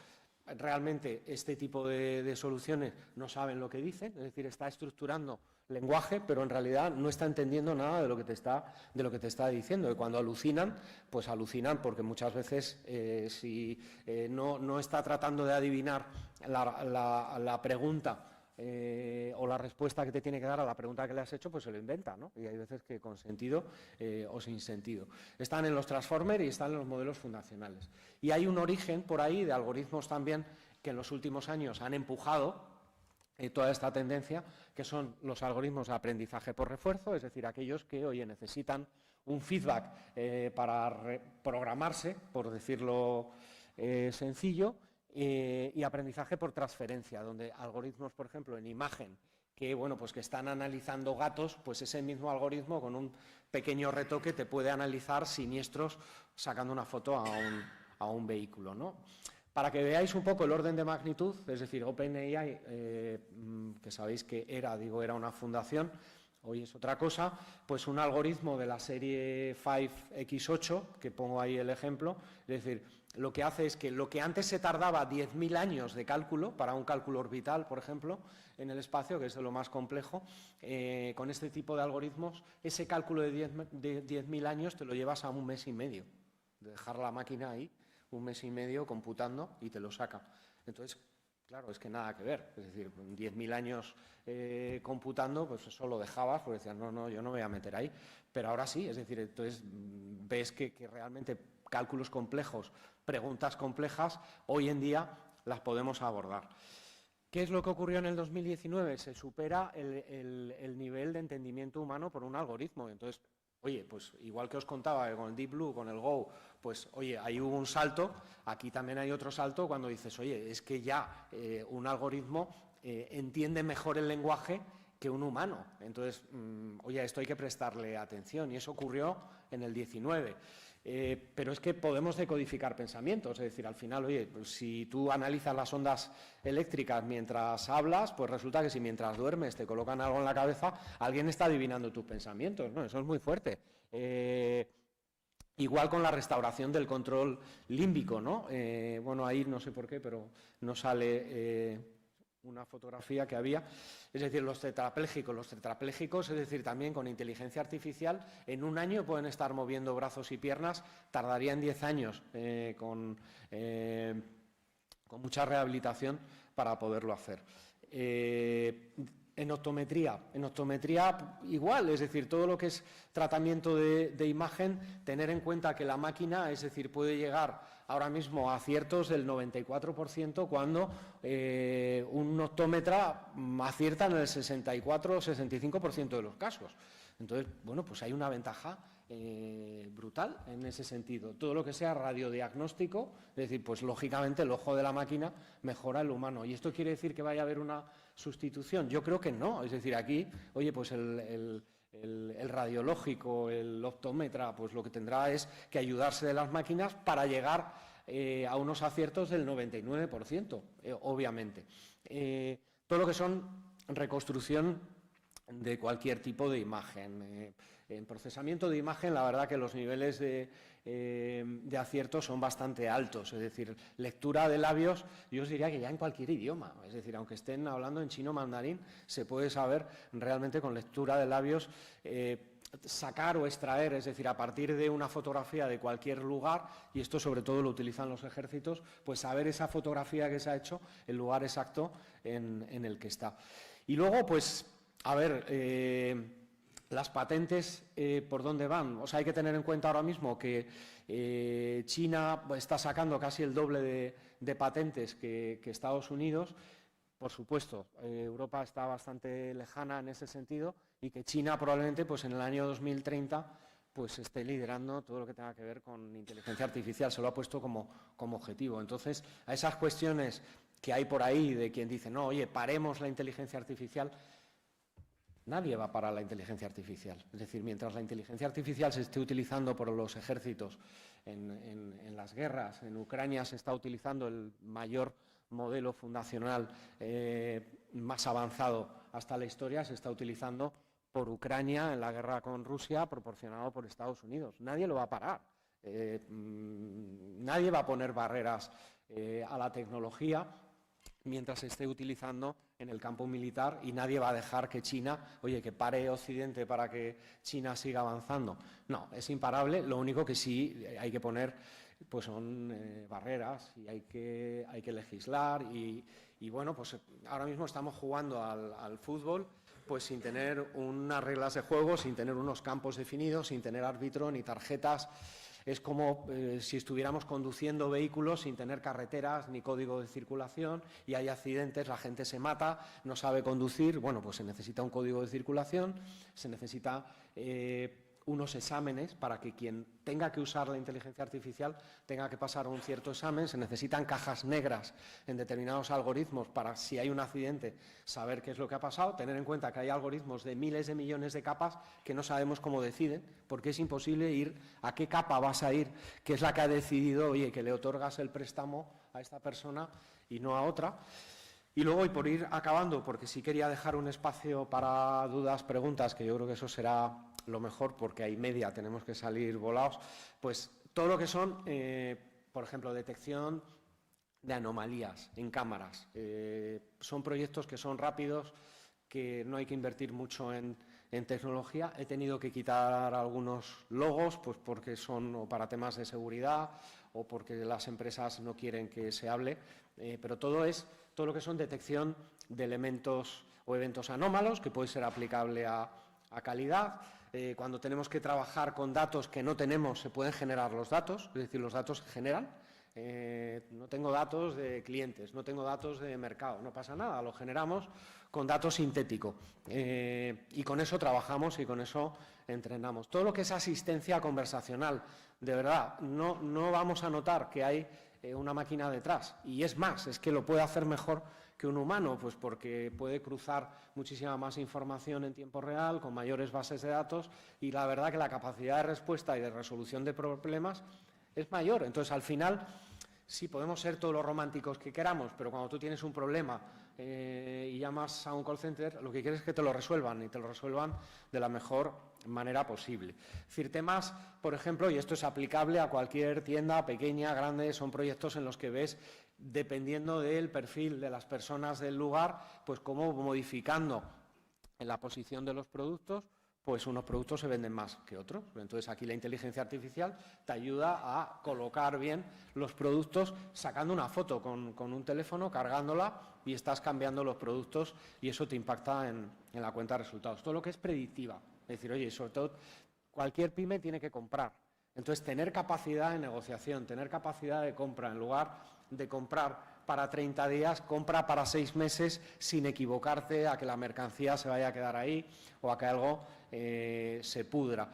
realmente este tipo de soluciones no saben lo que dicen, es decir, está estructurando lenguaje, pero en realidad no está entendiendo nada de lo que te está diciendo. Y cuando alucinan, pues alucinan porque muchas veces si no está tratando de adivinar la pregunta o la respuesta que te tiene que dar a la pregunta que le has hecho, pues se lo inventa, ¿no? Y hay veces que con sentido o sin sentido. Están en los transformers y están en los modelos fundacionales. Y hay un origen por ahí de algoritmos también que en los últimos años han empujado toda esta tendencia, que son los algoritmos de aprendizaje por refuerzo, es decir, aquellos que, oye, necesitan un feedback para programarse, por decirlo sencillo, y aprendizaje por transferencia, donde algoritmos, por ejemplo, en imagen, que, bueno, pues que están analizando gatos, pues ese mismo algoritmo con un pequeño retoque te puede analizar siniestros sacando una foto a un vehículo, ¿no? Para que veáis un poco el orden de magnitud, es decir, OpenAI, que sabéis que era una fundación, hoy es otra cosa, pues un algoritmo de la serie 5X8, que pongo ahí el ejemplo, es decir, lo que hace es que lo que antes se tardaba 10.000 años de cálculo, para un cálculo orbital, por ejemplo, en el espacio, que es de lo más complejo, con este tipo de algoritmos, ese cálculo de 10.000 años te lo llevas a 1 mes y medio, de dejar la máquina ahí, 1 mes y medio computando y te lo saca. Entonces, claro, es que nada que ver. Es decir, 10.000 años computando, pues eso lo dejabas porque decías, no, yo no me voy a meter ahí. Pero ahora sí, es decir, entonces ves que realmente cálculos complejos, preguntas complejas, hoy en día las podemos abordar. ¿Qué es lo que ocurrió en el 2019? Se supera el nivel de entendimiento humano por un algoritmo. Entonces, Oye, pues igual que os contaba que con el Deep Blue, con el Go, pues oye, ahí hubo un salto, aquí también hay otro salto cuando dices, oye, es que ya un algoritmo entiende mejor el lenguaje que un humano. Entonces, oye, a esto hay que prestarle atención y eso ocurrió en el 19. Pero es que podemos decodificar pensamientos, es decir, al final, oye, pues si tú analizas las ondas eléctricas mientras hablas, pues resulta que si mientras duermes te colocan algo en la cabeza, alguien está adivinando tus pensamientos, ¿no? Eso es muy fuerte. Igual con la restauración del control límbico, ¿no? Bueno, ahí no sé por qué, pero no sale una fotografía que había, es decir, los tetrapléjicos, es decir, también con inteligencia artificial, en un año pueden estar moviendo brazos y piernas, tardarían 10 años con mucha rehabilitación para poderlo hacer. En optometría igual, es decir, todo lo que es tratamiento de imagen, tener en cuenta que la máquina, es decir, puede llegar ahora mismo a aciertos del 94% cuando un optómetra acierta en el 64 o 65% de los casos. Entonces, bueno, pues hay una ventaja brutal en ese sentido. Todo lo que sea radiodiagnóstico, es decir, pues lógicamente el ojo de la máquina mejora el humano. ¿Y esto quiere decir que vaya a haber una sustitución? Yo creo que no. Es decir, aquí, oye, pues el radiológico, el optómetra, pues lo que tendrá es que ayudarse de las máquinas para llegar a unos aciertos del 99%, obviamente. Todo lo que son reconstrucción de cualquier tipo de imagen. En procesamiento de imagen, la verdad que los niveles de acierto son bastante altos, es decir, lectura de labios, yo os diría que ya en cualquier idioma, es decir, aunque estén hablando en chino mandarín, se puede saber realmente con lectura de labios sacar o extraer, es decir, a partir de una fotografía de cualquier lugar, y esto sobre todo lo utilizan los ejércitos, pues saber esa fotografía que se ha hecho, el lugar exacto en el que está. Y luego, pues, a ver, las patentes, ¿por dónde van? O sea, hay que tener en cuenta ahora mismo que China está sacando casi el doble de patentes que Estados Unidos. Por supuesto, Europa está bastante lejana en ese sentido y que China probablemente pues, en el año 2030 pues, esté liderando todo lo que tenga que ver con inteligencia artificial. Se lo ha puesto como objetivo. Entonces, a esas cuestiones que hay por ahí de quien dice, no, oye, paremos la inteligencia artificial, nadie va a parar la inteligencia artificial. Es decir, mientras la inteligencia artificial se esté utilizando por los ejércitos en las guerras, en Ucrania se está utilizando el mayor modelo fundacional más avanzado hasta la historia, se está utilizando por Ucrania en la guerra con Rusia, proporcionado por Estados Unidos. Nadie lo va a parar. Nadie va a poner barreras a la tecnología mientras se esté utilizando en el campo militar y nadie va a dejar que China, oye, que pare Occidente para que China siga avanzando. No, es imparable. Lo único que sí hay que poner pues son barreras y hay que legislar y bueno, pues ahora mismo estamos jugando al fútbol pues sin tener unas reglas de juego, sin tener unos campos definidos, sin tener árbitro ni tarjetas. Es como si estuviéramos conduciendo vehículos sin tener carreteras ni código de circulación y hay accidentes, la gente se mata, no sabe conducir. Bueno, pues se necesita un código de circulación, se necesita unos exámenes para que quien tenga que usar la inteligencia artificial tenga que pasar un cierto examen. Se necesitan cajas negras en determinados algoritmos para, si hay un accidente, saber qué es lo que ha pasado. Tener en cuenta que hay algoritmos de miles de millones de capas que no sabemos cómo deciden, porque es imposible ir a qué capa vas a ir, que es la que ha decidido, oye, que le otorgas el préstamo a esta persona y no a otra. Y luego, y por ir acabando, porque sí quería dejar un espacio para dudas, preguntas, que yo creo que eso será lo mejor porque hay media, tenemos que salir volados, pues todo lo que son, por ejemplo, detección de anomalías en cámaras. Son proyectos que son rápidos, que no hay que invertir mucho en tecnología. He tenido que quitar algunos logos pues porque son o para temas de seguridad o porque las empresas no quieren que se hable, pero todo lo que son detección de elementos o eventos anómalos, que puede ser aplicable a calidad. Cuando tenemos que trabajar con datos que no tenemos, se pueden generar los datos, es decir, los datos se generan. no tengo datos de clientes, no tengo datos de mercado, no pasa nada, lo generamos con datos sintéticos y con eso trabajamos y con eso entrenamos. Todo lo que es asistencia conversacional, de verdad, no vamos a notar que hay una máquina detrás, y es más, es que lo puede hacer mejor que un humano, pues porque puede cruzar muchísima más información en tiempo real, con mayores bases de datos, y la verdad que la capacidad de respuesta y de resolución de problemas es mayor. Entonces, al final, sí, podemos ser todos los románticos que queramos, pero cuando tú tienes un problema y llamas a un call center, lo que quieres es que te lo resuelvan, y te lo resuelvan de la mejor manera posible. Es decir, temas, por ejemplo, y esto es aplicable a cualquier tienda, pequeña, grande, son proyectos en los que ves, dependiendo del perfil de las personas del lugar, pues cómo modificando en la posición de los productos, pues unos productos se venden más que otros. Entonces, aquí la inteligencia artificial te ayuda a colocar bien los productos sacando una foto con un teléfono, cargándola, y estás cambiando los productos, y eso te impacta en la cuenta de resultados. Todo lo que es predictiva. Es decir, oye, sobre todo, cualquier pyme tiene que comprar. Entonces, tener capacidad de negociación, tener capacidad de compra, en lugar de comprar para 30 días, compra para 6 meses sin equivocarte a que la mercancía se vaya a quedar ahí o a que algo se pudra.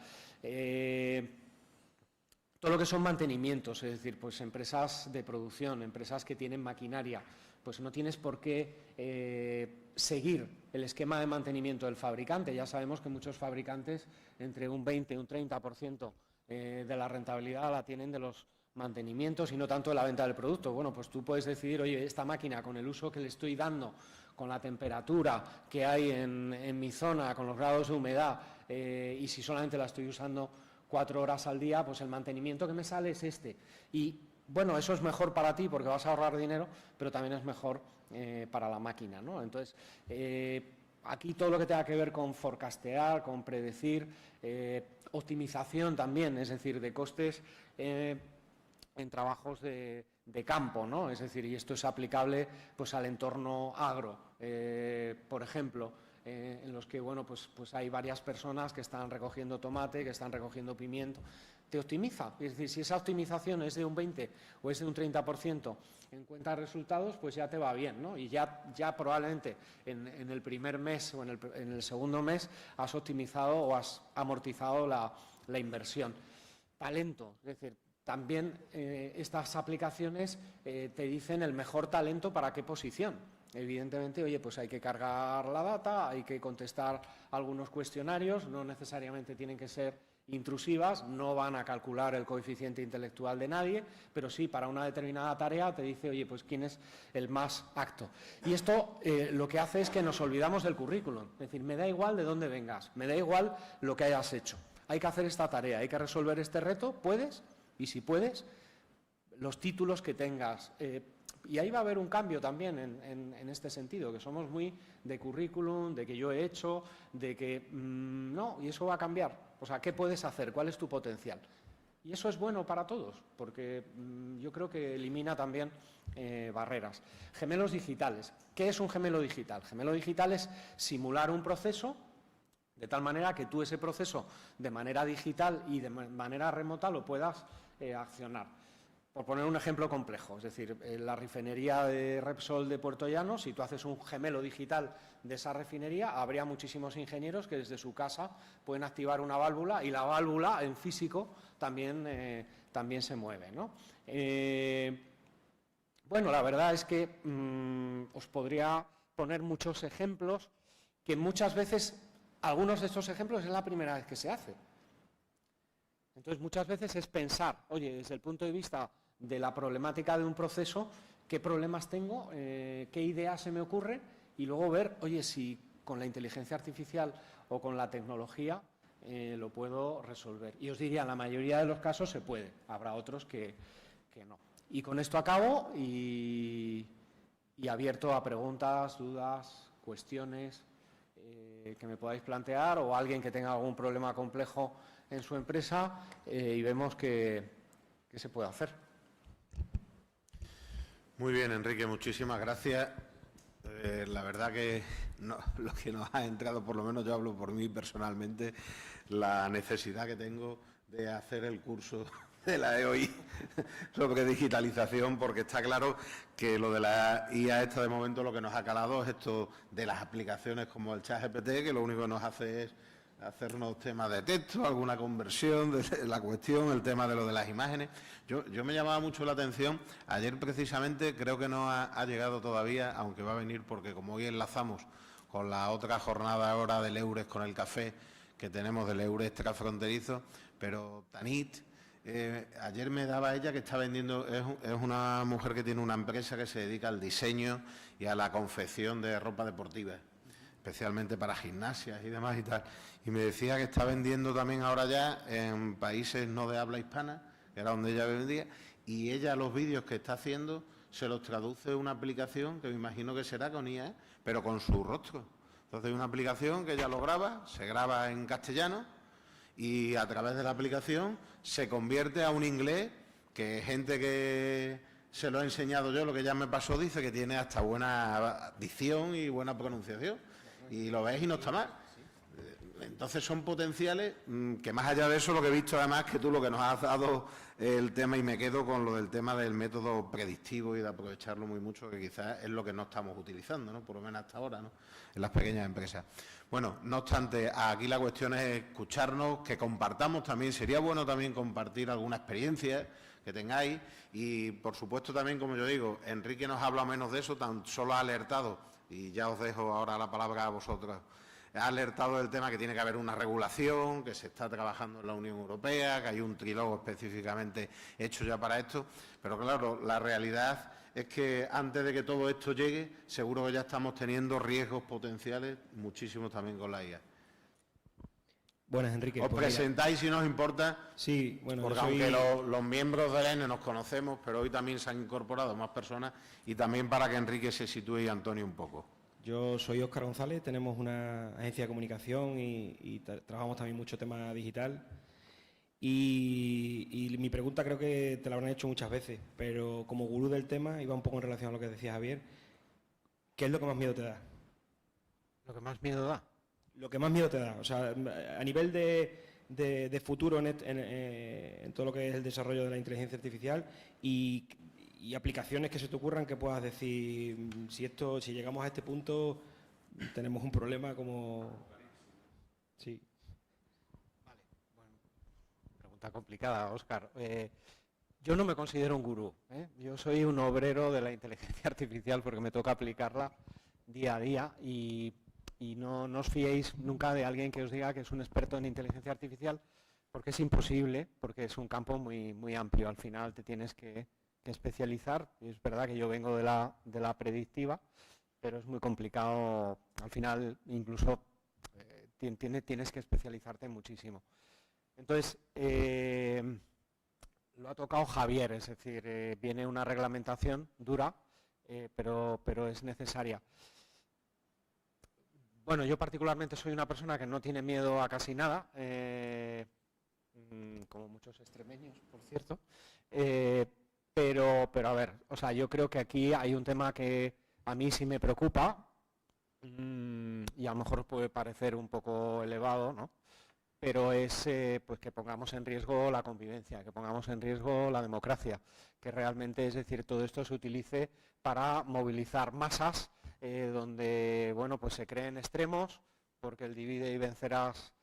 Todo lo que son mantenimientos, es decir, pues empresas de producción, empresas que tienen maquinaria, pues no tienes por qué seguir el esquema de mantenimiento del fabricante. Ya sabemos que muchos fabricantes entre un 20 y un 30% de la rentabilidad la tienen de los mantenimientos y no tanto de la venta del producto. Bueno, pues tú puedes decidir, oye, esta máquina con el uso que le estoy dando, con la temperatura que hay en mi zona, con los grados de humedad, y si solamente la estoy usando 4 horas al día, pues el mantenimiento que me sale es este. Y bueno, eso es mejor para ti porque vas a ahorrar dinero, pero también es mejor para la máquina, ¿no? Entonces, aquí todo lo que tenga que ver con forecastear, con predecir, optimización también, es decir, de costes en trabajos de campo, ¿no? Es decir, y esto es aplicable pues al entorno agro, por ejemplo, en los que, bueno, pues hay varias personas que están recogiendo tomate, que están recogiendo pimiento. Te optimiza, es decir, si esa optimización es de un 20 o es de un 30% en cuenta de resultados, pues ya te va bien, ¿no? Y ya probablemente en el primer mes o en el segundo mes has optimizado o has amortizado la inversión. Talento, es decir, también estas aplicaciones te dicen el mejor talento para qué posición. Evidentemente, oye, pues hay que cargar la data, hay que contestar algunos cuestionarios, no necesariamente tienen que ser intrusivas, no van a calcular el coeficiente intelectual de nadie, pero sí para una determinada tarea te dice, oye, pues quién es el más apto. Y esto lo que hace es que nos olvidamos del currículum, es decir, me da igual de dónde vengas, me da igual lo que hayas hecho. Hay que hacer esta tarea, hay que resolver este reto, ¿puedes? Y si puedes, los títulos que tengas. Y ahí va a haber un cambio también en este sentido, que somos muy de currículum, de que yo he hecho, de que no, y eso va a cambiar. O sea, ¿qué puedes hacer? ¿Cuál es tu potencial? Y eso es bueno para todos, porque yo creo que elimina también barreras. Gemelos digitales. ¿Qué es un gemelo digital? Gemelo digital es simular un proceso de tal manera que tú ese proceso de manera digital y de manera remota lo puedas accionar. Por poner un ejemplo complejo, es decir, en la refinería de Repsol de Puerto Llano, si tú haces un gemelo digital de esa refinería, habría muchísimos ingenieros que desde su casa pueden activar una válvula y la válvula en físico también se mueve, ¿no? Bueno, la verdad es que os podría poner muchos ejemplos que muchas veces, algunos de estos ejemplos es la primera vez que se hace. Entonces, muchas veces es pensar, oye, desde el punto de vista de la problemática de un proceso, qué problemas tengo, qué ideas se me ocurren, y luego ver, oye, si con la inteligencia artificial o con la tecnología lo puedo resolver. Y os diría, en la mayoría de los casos se puede, habrá otros que no. Y con esto acabo y abierto a preguntas, dudas, cuestiones que me podáis plantear, o alguien que tenga algún problema complejo en su empresa, y vemos qué se puede hacer. Muy bien, Enrique, muchísimas gracias. La verdad que lo que nos ha entrado, por lo menos yo hablo por mí personalmente, la necesidad que tengo de hacer el curso de la EOI sobre digitalización, porque está claro que lo de la IA esta de momento lo que nos ha calado es esto de las aplicaciones como el ChatGPT, que lo único que nos hace es hacernos temas de texto, alguna conversión de la cuestión, el tema de lo de las imágenes. Yo me llamaba mucho la atención, ayer precisamente creo que no ha llegado todavía, aunque va a venir porque como hoy enlazamos con la otra jornada ahora del EURES con el café que tenemos del EURES transfronterizo, pero Tanit, ayer me daba ella que está vendiendo, es una mujer que tiene una empresa que se dedica al diseño y a la confección de ropa deportiva, especialmente para gimnasias y demás y tal. Y me decía que está vendiendo también ahora ya en países no de habla hispana, que era donde ella vendía, y ella los vídeos que está haciendo se los traduce una aplicación que me imagino que será con IA, pero con su rostro. Entonces hay una aplicación que ella lo graba, se graba en castellano y a través de la aplicación se convierte a un inglés que gente que se lo he enseñado yo, lo que ya me pasó, dice que tiene hasta buena dicción y buena pronunciación. Y lo ves y no está mal. Entonces son potenciales que más allá de eso lo que he visto además que tú lo que nos has dado el tema y me quedo con lo del tema del método predictivo y de aprovecharlo muy mucho, que quizás es lo que no estamos utilizando, ¿no? Por lo menos hasta ahora, ¿no? En las pequeñas empresas. Bueno, no obstante, aquí la cuestión es escucharnos, que compartamos también, sería bueno también compartir alguna experiencia que tengáis y por supuesto también, como yo digo, Enrique nos habla menos de eso, tan solo ha alertado, y ya os dejo ahora la palabra a vosotros, ha alertado del tema que tiene que haber una regulación, que se está trabajando en la Unión Europea, que hay un trílogo específicamente hecho ya para esto, pero claro, la realidad es que antes de que todo esto llegue, seguro que ya estamos teniendo riesgos potenciales, muchísimos también con la IA. Buenas, Enrique. Os presentáis si nos importa, sí, bueno, porque aunque los miembros del ENE nos conocemos, pero hoy también se han incorporado más personas y también para que Enrique se sitúe y Antonio un poco. Yo soy Óscar González, tenemos una agencia de comunicación y trabajamos también mucho tema digital. Y mi pregunta creo que te la habrán hecho muchas veces, pero como gurú del tema, iba un poco en relación a lo que decía Javier, ¿qué es lo que más miedo te da? ¿Lo que más miedo da? Lo que más miedo te da, o sea, a nivel de futuro en todo lo que es el desarrollo de la inteligencia artificial y aplicaciones que se te ocurran que puedas decir, si llegamos a este punto, tenemos un problema como... Sí. Vale, bueno, pregunta complicada, Óscar. Yo no me considero un gurú, ¿eh? Yo soy un obrero de la inteligencia artificial porque me toca aplicarla día a día y no os fiéis nunca de alguien que os diga que es un experto en inteligencia artificial porque es imposible, porque es un campo muy, muy amplio. Al final te tienes que especializar. Es verdad que yo vengo de la predictiva, pero es muy complicado. Al final incluso tienes que especializarte muchísimo. Entonces, lo ha tocado Javier, es decir, viene una reglamentación dura, pero es necesaria. Bueno, yo particularmente soy una persona que no tiene miedo a casi nada, como muchos extremeños, por cierto, pero a ver, o sea, yo creo que aquí hay un tema que a mí sí me preocupa y a lo mejor puede parecer un poco elevado, ¿no? Pero es pues que pongamos en riesgo la convivencia, que pongamos en riesgo la democracia, que realmente, es decir, todo esto se utilice para movilizar masas donde, bueno, pues se creen extremos, porque el divide y vencerás,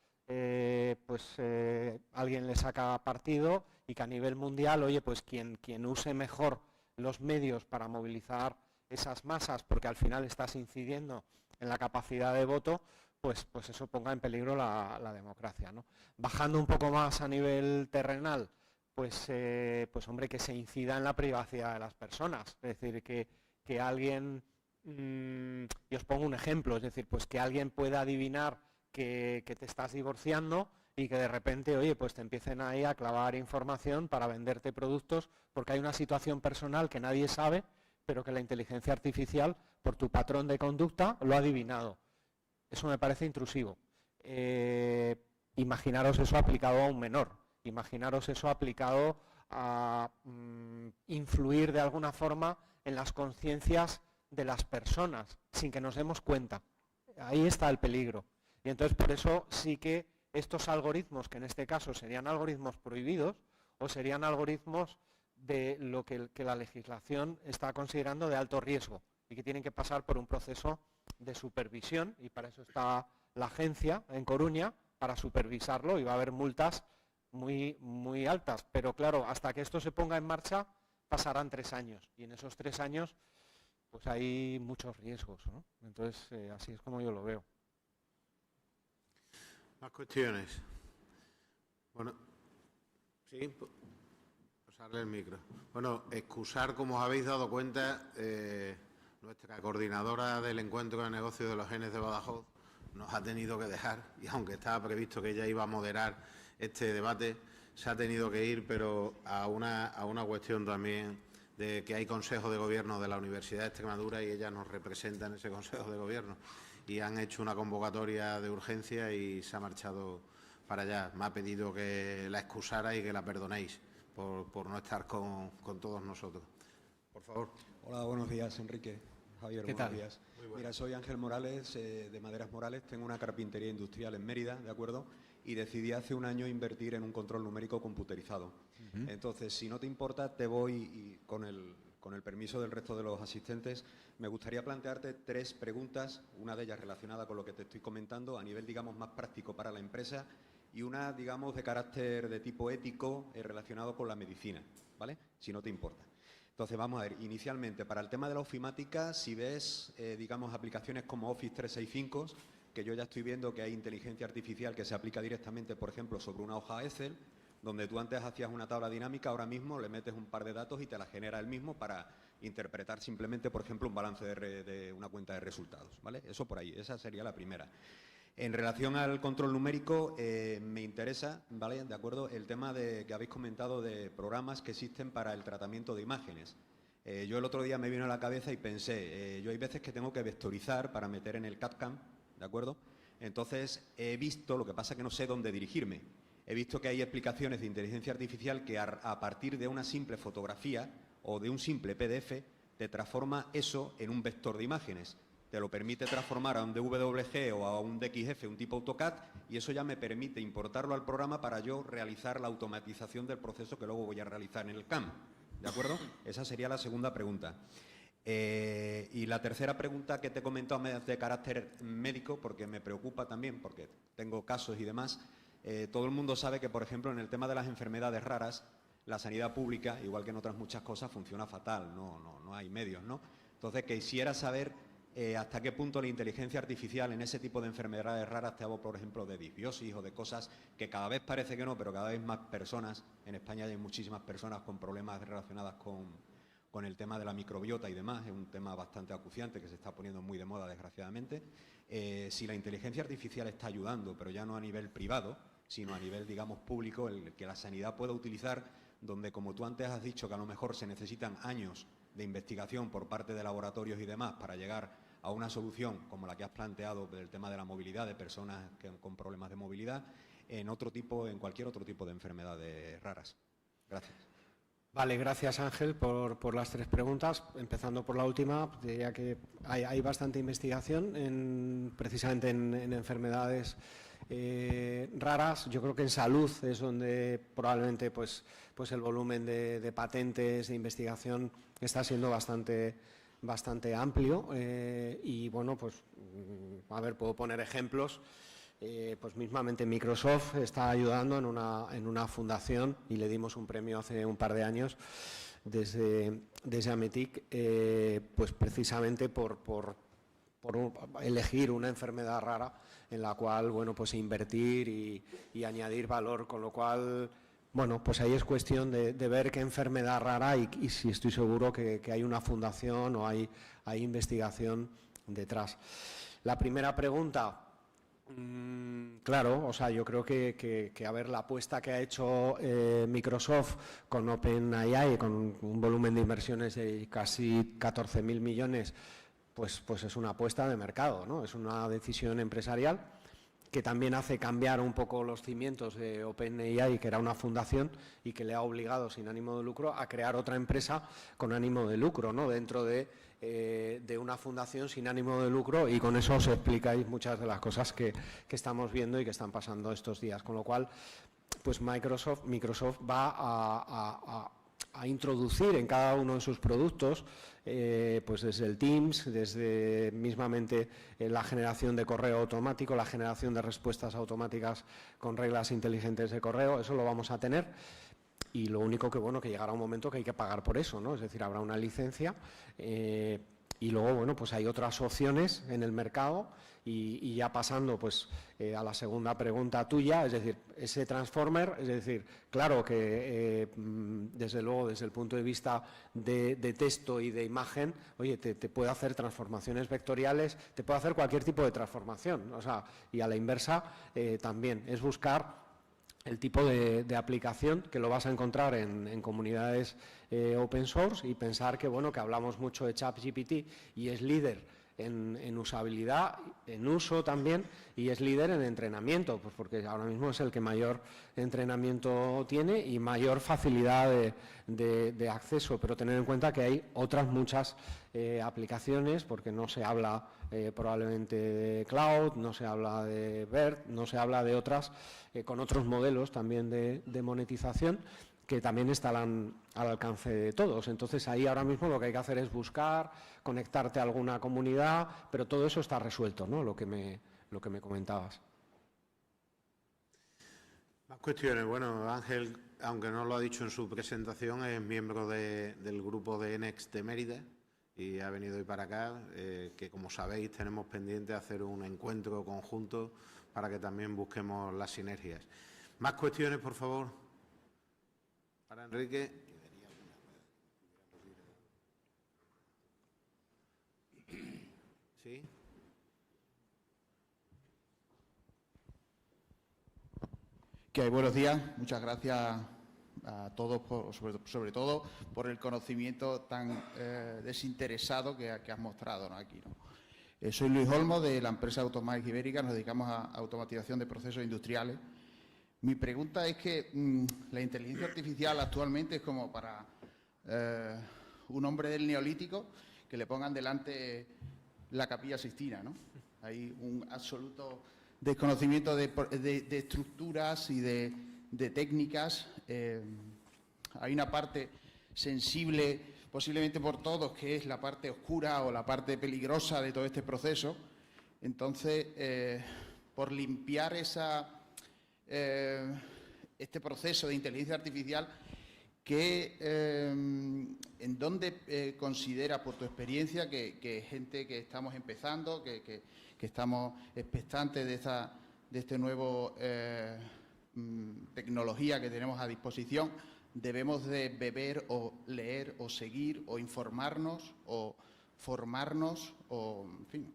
alguien le saca partido y que a nivel mundial, oye, pues quien use mejor los medios para movilizar esas masas, porque al final estás incidiendo en la capacidad de voto, pues eso ponga en peligro la democracia, ¿no? Bajando un poco más a nivel terrenal, pues hombre, que se incida en la privacidad de las personas, es decir, que alguien, y os pongo un ejemplo, es decir, pues que alguien pueda adivinar que te estás divorciando y que de repente, oye, pues te empiecen ahí a clavar información para venderte productos porque hay una situación personal que nadie sabe, pero que la inteligencia artificial, por tu patrón de conducta, lo ha adivinado. Eso me parece intrusivo. Imaginaros eso aplicado a un menor, imaginaros eso aplicado a influir de alguna forma en las conciencias de las personas, sin que nos demos cuenta. Ahí está el peligro. Y entonces por eso sí que estos algoritmos, que en este caso serían algoritmos prohibidos, o serían algoritmos de lo que la legislación está considerando de alto riesgo y que tienen que pasar por un proceso de supervisión, y para eso está la agencia en Coruña, para supervisarlo, y va a haber multas muy, muy altas. Pero claro, hasta que esto se ponga en marcha pasarán 3 años, y en esos 3 años pues hay muchos riesgos, ¿no? Entonces, así es como yo lo veo. Más cuestiones. Bueno, sí, pasarle el micro. Bueno, excusar, como os habéis dado cuenta, nuestra coordinadora del encuentro de negocios de los genes de Badajoz nos ha tenido que dejar, y aunque estaba previsto que ella iba a moderar este debate, se ha tenido que ir, pero a una cuestión también de que hay Consejo de Gobierno de la Universidad de Extremadura y ella nos representa en ese Consejo de Gobierno, y han hecho una convocatoria de urgencia y se ha marchado para allá. Me ha pedido que la excusara y que la perdonéis por no estar con todos nosotros. Por favor. Hola, buenos días, Enrique. Javier, buenos días. Mira, soy Ángel Morales, de Maderas Morales, tengo una carpintería industrial en Mérida, ¿de acuerdo? Y decidí hace un año invertir en un control numérico computerizado. Entonces, si no te importa, te voy, y con el permiso del resto de los asistentes, me gustaría plantearte 3 preguntas, una de ellas relacionada con lo que te estoy comentando, a nivel, digamos, más práctico para la empresa, y una, digamos, de carácter de tipo ético relacionado con la medicina, ¿vale? Si no te importa. Entonces, vamos a ver, inicialmente, para el tema de la ofimática, si ves, digamos, aplicaciones como Office 365, que yo ya estoy viendo que hay inteligencia artificial que se aplica directamente, por ejemplo, sobre una hoja Excel, donde tú antes hacías una tabla dinámica, ahora mismo le metes un par de datos y te la genera él mismo para interpretar simplemente, por ejemplo, un balance de una cuenta de resultados, ¿vale? Eso por ahí, esa sería la primera. En relación al control numérico, me interesa, ¿vale?, de acuerdo, el tema que habéis comentado de programas que existen para el tratamiento de imágenes. Yo el otro día me vino a la cabeza y pensé, yo hay veces que tengo que vectorizar para meter en el CAD/CAM, ¿de acuerdo? Entonces he visto, lo que pasa es que no sé dónde dirigirme, he visto que hay aplicaciones de inteligencia artificial que a partir de una simple fotografía o de un simple PDF te transforma eso en un vector de imágenes. Te lo permite transformar a un DWG o a un DXF, un tipo AutoCAD, y eso ya me permite importarlo al programa para yo realizar la automatización del proceso que luego voy a realizar en el CAM. ¿De acuerdo? Esa sería la segunda pregunta. Y la tercera pregunta que te he comentado es de carácter médico, porque me preocupa también, porque tengo casos y demás. Todo el mundo sabe que, por ejemplo, en el tema de las enfermedades raras, la sanidad pública, igual que en otras muchas cosas, funciona fatal, no hay medios, ¿no? Entonces, quisiera saber hasta qué punto la inteligencia artificial en ese tipo de enfermedades raras, te hablo, por ejemplo, de disbiosis o de cosas que cada vez parece que no, pero cada vez más personas, en España hay muchísimas personas con problemas relacionadas con el tema de la microbiota y demás, es un tema bastante acuciante que se está poniendo muy de moda, desgraciadamente. Si la inteligencia artificial está ayudando, pero ya no a nivel privado, sino a nivel, digamos, público, el que la sanidad pueda utilizar, donde, como tú antes has dicho, que a lo mejor se necesitan años de investigación por parte de laboratorios y demás para llegar a una solución como la que has planteado del tema de la movilidad de personas con problemas de movilidad, en cualquier otro tipo de enfermedades raras. Gracias. Vale, gracias Ángel por las 3 preguntas. Empezando por la última, diría que hay bastante investigación precisamente en enfermedades raras. Yo creo que en salud es donde probablemente pues el volumen de patentes, de investigación está siendo bastante amplio, y bueno, pues a ver, puedo poner ejemplos. Pues mismamente Microsoft está ayudando en una fundación, y le dimos un premio hace un par de años desde Ametic, pues precisamente por elegir una enfermedad rara en la cual, bueno, pues invertir y añadir valor, con lo cual, bueno, pues ahí es cuestión de ver qué enfermedad rara y si estoy seguro que hay una fundación o hay investigación detrás. La primera pregunta, claro, o sea, yo creo que a ver, la apuesta que ha hecho Microsoft con OpenAI, con un volumen de inversiones de casi 14.000 millones, pues es una apuesta de mercado, ¿no? Es una decisión empresarial que también hace cambiar un poco los cimientos de OpenAI, que era una fundación y que le ha obligado, sin ánimo de lucro, a crear otra empresa con ánimo de lucro, ¿no?, dentro de una fundación sin ánimo de lucro, y con eso os explicáis muchas de las cosas que estamos viendo y que están pasando estos días. Con lo cual, pues Microsoft va a introducir en cada uno de sus productos, pues desde el Teams, desde mismamente la generación de correo automático, la generación de respuestas automáticas con reglas inteligentes de correo, eso lo vamos a tener. Y lo único que, bueno, que llegará un momento que hay que pagar por eso, ¿no? Es decir, habrá una licencia y luego, bueno, pues hay otras opciones en el mercado y ya pasando, pues, a la segunda pregunta tuya, es decir, ese transformer, es decir, claro que, desde luego, desde el punto de vista de texto y de imagen, oye, te puede hacer transformaciones vectoriales, te puede hacer cualquier tipo de transformación, o sea, y a la inversa también, es buscar el tipo de aplicación que lo vas a encontrar en comunidades open source y pensar que, bueno, que hablamos mucho de ChatGPT y es líder en usabilidad, en uso también, y es líder en entrenamiento, pues porque ahora mismo es el que mayor entrenamiento tiene y mayor facilidad de acceso, pero tener en cuenta que hay otras muchas aplicaciones, porque no se habla probablemente de cloud, no se habla de BERT, no se habla de otras, con otros modelos también de monetización, que también estarán al alcance de todos. Entonces, ahí ahora mismo lo que hay que hacer es buscar, conectarte a alguna comunidad, pero todo eso está resuelto, ¿no? Lo que me comentabas. Más cuestiones. Bueno, Ángel, aunque no lo ha dicho en su presentación, es miembro del grupo de Next de Mérida y ha venido hoy para acá, que como sabéis tenemos pendiente hacer un encuentro conjunto para que también busquemos las sinergias. Más cuestiones, por favor. Para Enrique. ¿Sí? Buenos días, muchas gracias a todos, sobre todo por el conocimiento tan desinteresado que has mostrado, ¿no? Aquí, ¿no? Soy Luis Olmo, de la empresa Automatic Ibérica, nos dedicamos a automatización de procesos industriales. Mi pregunta es que la inteligencia artificial actualmente es como para un hombre del Neolítico que le pongan delante la Capilla Sixtina, ¿no? Hay un absoluto desconocimiento de estructuras y de técnicas. Hay una parte sensible, posiblemente por todos, que es la parte oscura o la parte peligrosa de todo este proceso. Entonces, por limpiar este proceso de inteligencia artificial, ¿en dónde considera, por tu experiencia, que gente que estamos empezando, que estamos expectantes de este nuevo tecnología que tenemos a disposición, debemos de beber o leer o seguir o informarnos o formarnos o, en fin,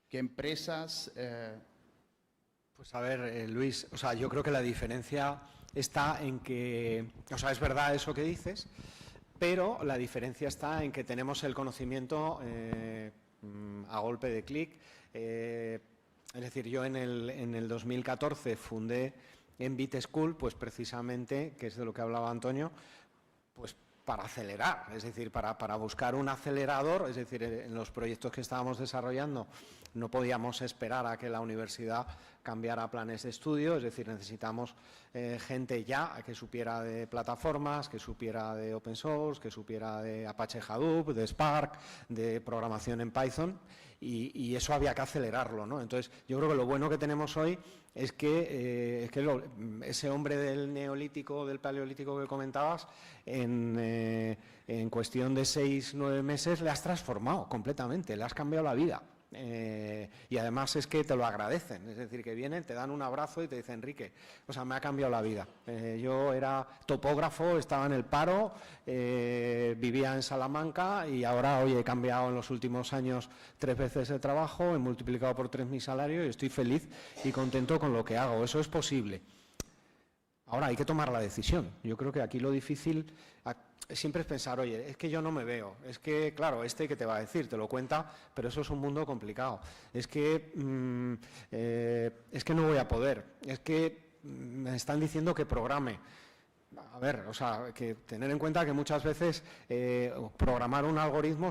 qué empresas? Pues a ver, Luis, o sea, yo creo que la diferencia está en que, o sea, es verdad eso que dices, pero la diferencia está en que tenemos el conocimiento a golpe de clic. Es decir, yo en el 2014 fundé Envit School, pues precisamente, que es de lo que hablaba Antonio, pues para acelerar, es decir, para buscar un acelerador, es decir, en los proyectos que estábamos desarrollando no podíamos esperar a que la universidad cambiara planes de estudio, es decir, necesitamos gente ya que supiera de plataformas, que supiera de open source, que supiera de Apache Hadoop, de Spark, de programación en Python, y eso había que acelerarlo, ¿no? Entonces, yo creo que lo bueno que tenemos hoy es que, ese hombre del neolítico, del paleolítico que comentabas, en cuestión de 6-9 meses le has transformado completamente, le has cambiado la vida. Y además es que te lo agradecen, es decir, que vienen, te dan un abrazo y te dicen: Enrique, o sea, me ha cambiado la vida. Yo era topógrafo, estaba en el paro, vivía en Salamanca y ahora, oye, he cambiado en los últimos años 3 veces de trabajo, he multiplicado por 3 mi salario y estoy feliz y contento con lo que hago. Eso es posible. Ahora hay que tomar la decisión. Yo creo que aquí lo difícil siempre es pensar: oye, es que yo no me veo, es que, claro, que te va a decir, te lo cuenta, pero eso es un mundo complicado. Es que no voy a poder, es que me están diciendo que programe. A ver, o sea, que tener en cuenta que muchas veces programar un algoritmo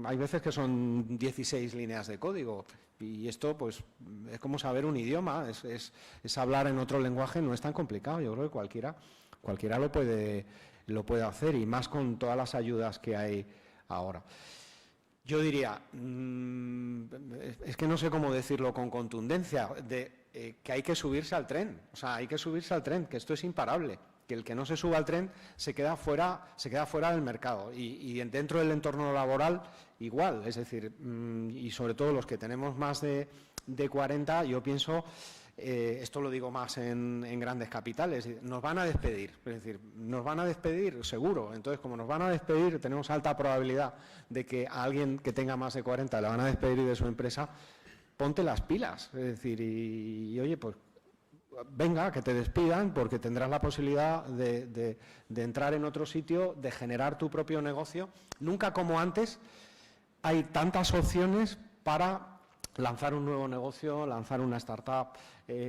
hay veces que son 16 líneas de código y esto pues es como saber un idioma, es hablar en otro lenguaje, no es tan complicado. Yo creo que cualquiera lo puede hacer y más con todas las ayudas que hay ahora. Yo diría, es que no sé cómo decirlo con contundencia, que hay que subirse al tren, o sea, hay que subirse al tren, que esto es imparable. Que el que no se suba al tren se queda fuera del mercado y dentro del entorno laboral igual, es decir, y sobre todo los que tenemos más de 40, yo pienso, esto lo digo más en grandes capitales, nos van a despedir, es decir, nos van a despedir seguro, entonces como nos van a despedir tenemos alta probabilidad de que a alguien que tenga más de 40 le van a despedir de su empresa, ponte las pilas, es decir, y oye, pues venga, que te despidan porque tendrás la posibilidad de entrar en otro sitio, de generar tu propio negocio. Nunca como antes hay tantas opciones para lanzar un nuevo negocio, lanzar una startup.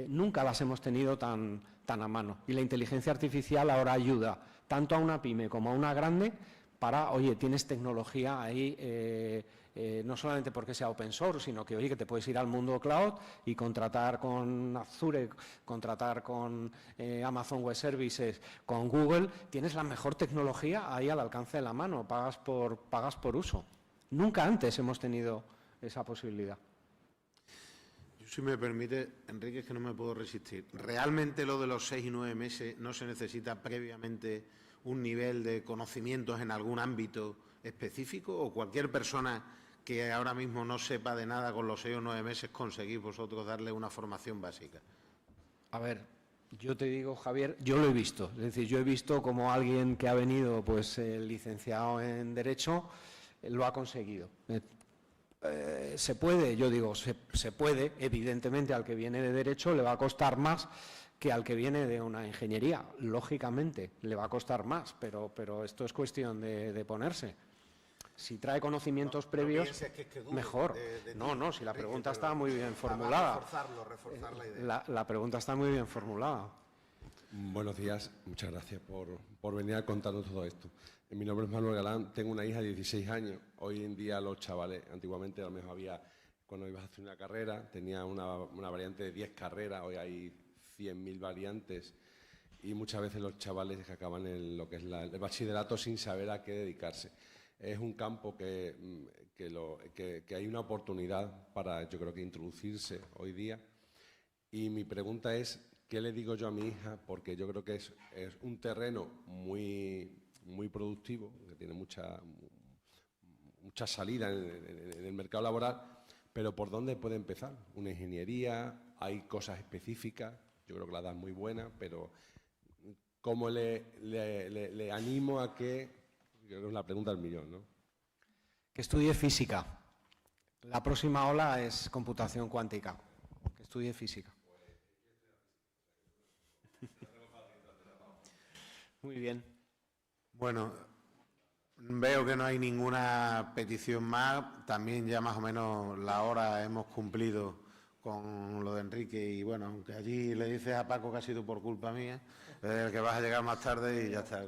Nunca las hemos tenido tan a mano. Y la inteligencia artificial ahora ayuda tanto a una pyme como a una grande para, oye, tienes tecnología ahí, no solamente porque sea open source, sino que, oye, que te puedes ir al mundo cloud y contratar con Azure, contratar con Amazon Web Services, con Google, tienes la mejor tecnología ahí al alcance de la mano, pagas por uso. Nunca antes hemos tenido esa posibilidad. Yo, si me permite, Enrique, es que no me puedo resistir. ¿Realmente lo de los 6 y 9 meses no se necesita previamente un nivel de conocimientos en algún ámbito específico, o cualquier persona que ahora mismo no sepa de nada con los 6 o 9 meses conseguís vosotros darle una formación básica? A ver, yo te digo, Javier, yo lo he visto. Es decir, yo he visto como alguien que ha venido pues licenciado en Derecho lo ha conseguido. ¿Se puede? Yo digo, se puede. Evidentemente, al que viene de Derecho le va a costar más que al que viene de una ingeniería. Lógicamente, le va a costar más, pero esto es cuestión de ponerse. Si trae conocimientos previos, mejor. No, si la pregunta está muy bien formulada. Reforzar la idea. La pregunta está muy bien formulada. Buenos días, muchas gracias por venir a contarnos todo esto. Mi nombre es Manuel Galán, tengo una hija de 16 años. Hoy en día los chavales, antiguamente a lo mejor había, cuando ibas a hacer una carrera, tenía una variante de 10 carreras, hoy hay 100.000 variantes y muchas veces los chavales que acaban en lo que es el bachillerato sin saber a qué dedicarse. Es un campo que hay una oportunidad para, yo creo que introducirse hoy día. Y mi pregunta es, ¿qué le digo yo a mi hija? Porque yo creo que es un terreno muy productivo, que tiene mucha salida en el mercado laboral, pero ¿por dónde puede empezar? Una ingeniería, hay cosas específicas, yo creo que la edad es muy buena, pero ¿cómo le animo a que... Creo que es la pregunta del millón, ¿no? Que estudie física. La próxima ola es computación cuántica. Que estudie física. Muy bien. Bueno, veo que no hay ninguna petición más. También ya más o menos la hora hemos cumplido con lo de Enrique y bueno, aunque allí le dices a Paco que ha sido por culpa mía, que vas a llegar más tarde y ya está.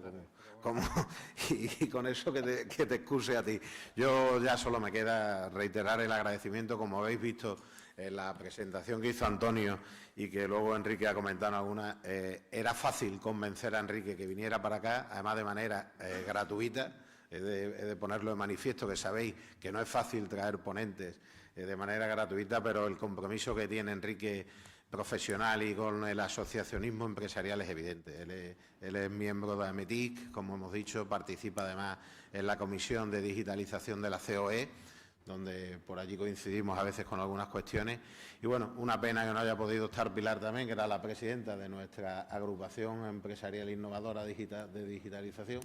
Y con eso que te excuse a ti. Yo ya solo me queda reiterar el agradecimiento, como habéis visto en la presentación que hizo Antonio y que luego Enrique ha comentado alguna. Era fácil convencer a Enrique que viniera para acá, además de manera gratuita. He de ponerlo de manifiesto, que sabéis que no es fácil traer ponentes de manera gratuita, pero el compromiso que tiene Enrique profesional y con el asociacionismo empresarial es evidente. Él es miembro de AMETIC, como hemos dicho, participa además en la Comisión de Digitalización de la COE, donde por allí coincidimos a veces con algunas cuestiones. Y bueno, una pena que no haya podido estar Pilar también, que era la presidenta de nuestra agrupación empresarial innovadora de digitalización.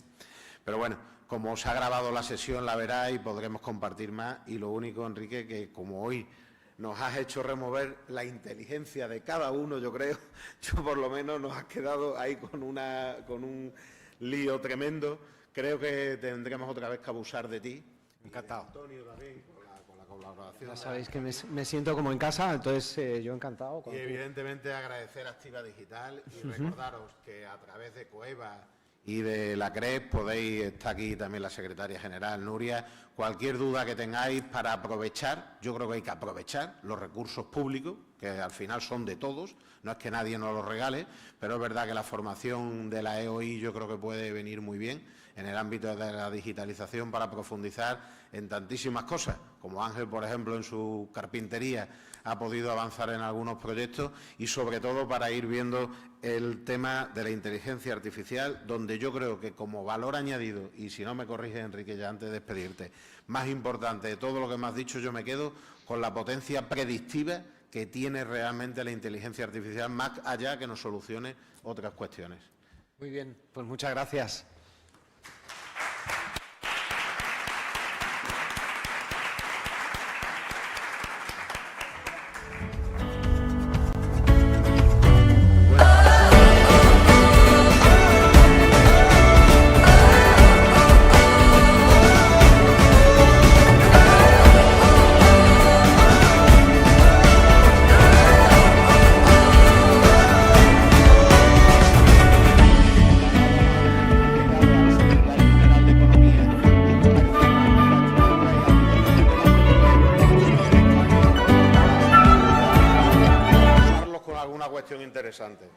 Pero bueno, como os ha grabado la sesión, la verá y podremos compartir más. Y lo único, Enrique, que como hoy nos has hecho remover la inteligencia de cada uno, yo creo, yo por lo menos nos has quedado ahí con un lío tremendo. Creo que tendremos otra vez que abusar de ti. Encantado. Antonio también, con la colaboración. Ya sabéis que me siento como en casa, entonces yo encantado. Y evidentemente agradecer a Activa Digital y recordaros que a través de Coeva y de la CREP podéis, está aquí también la secretaria general, Nuria, cualquier duda que tengáis para aprovechar, yo creo que hay que aprovechar los recursos públicos, que al final son de todos, no es que nadie nos los regale, pero es verdad que la formación de la EOI yo creo que puede venir muy bien en el ámbito de la digitalización para profundizar en tantísimas cosas, como Ángel, por ejemplo, en su carpintería ha podido avanzar en algunos proyectos y, sobre todo, para ir viendo el tema de la inteligencia artificial, donde yo creo que como valor añadido, y si no me corrige, Enrique, ya antes de despedirte, más importante de todo lo que me has dicho, yo me quedo con la potencia predictiva que tiene realmente la inteligencia artificial, más allá que nos solucione otras cuestiones. Muy bien, pues muchas gracias. Con alguna cuestión interesante.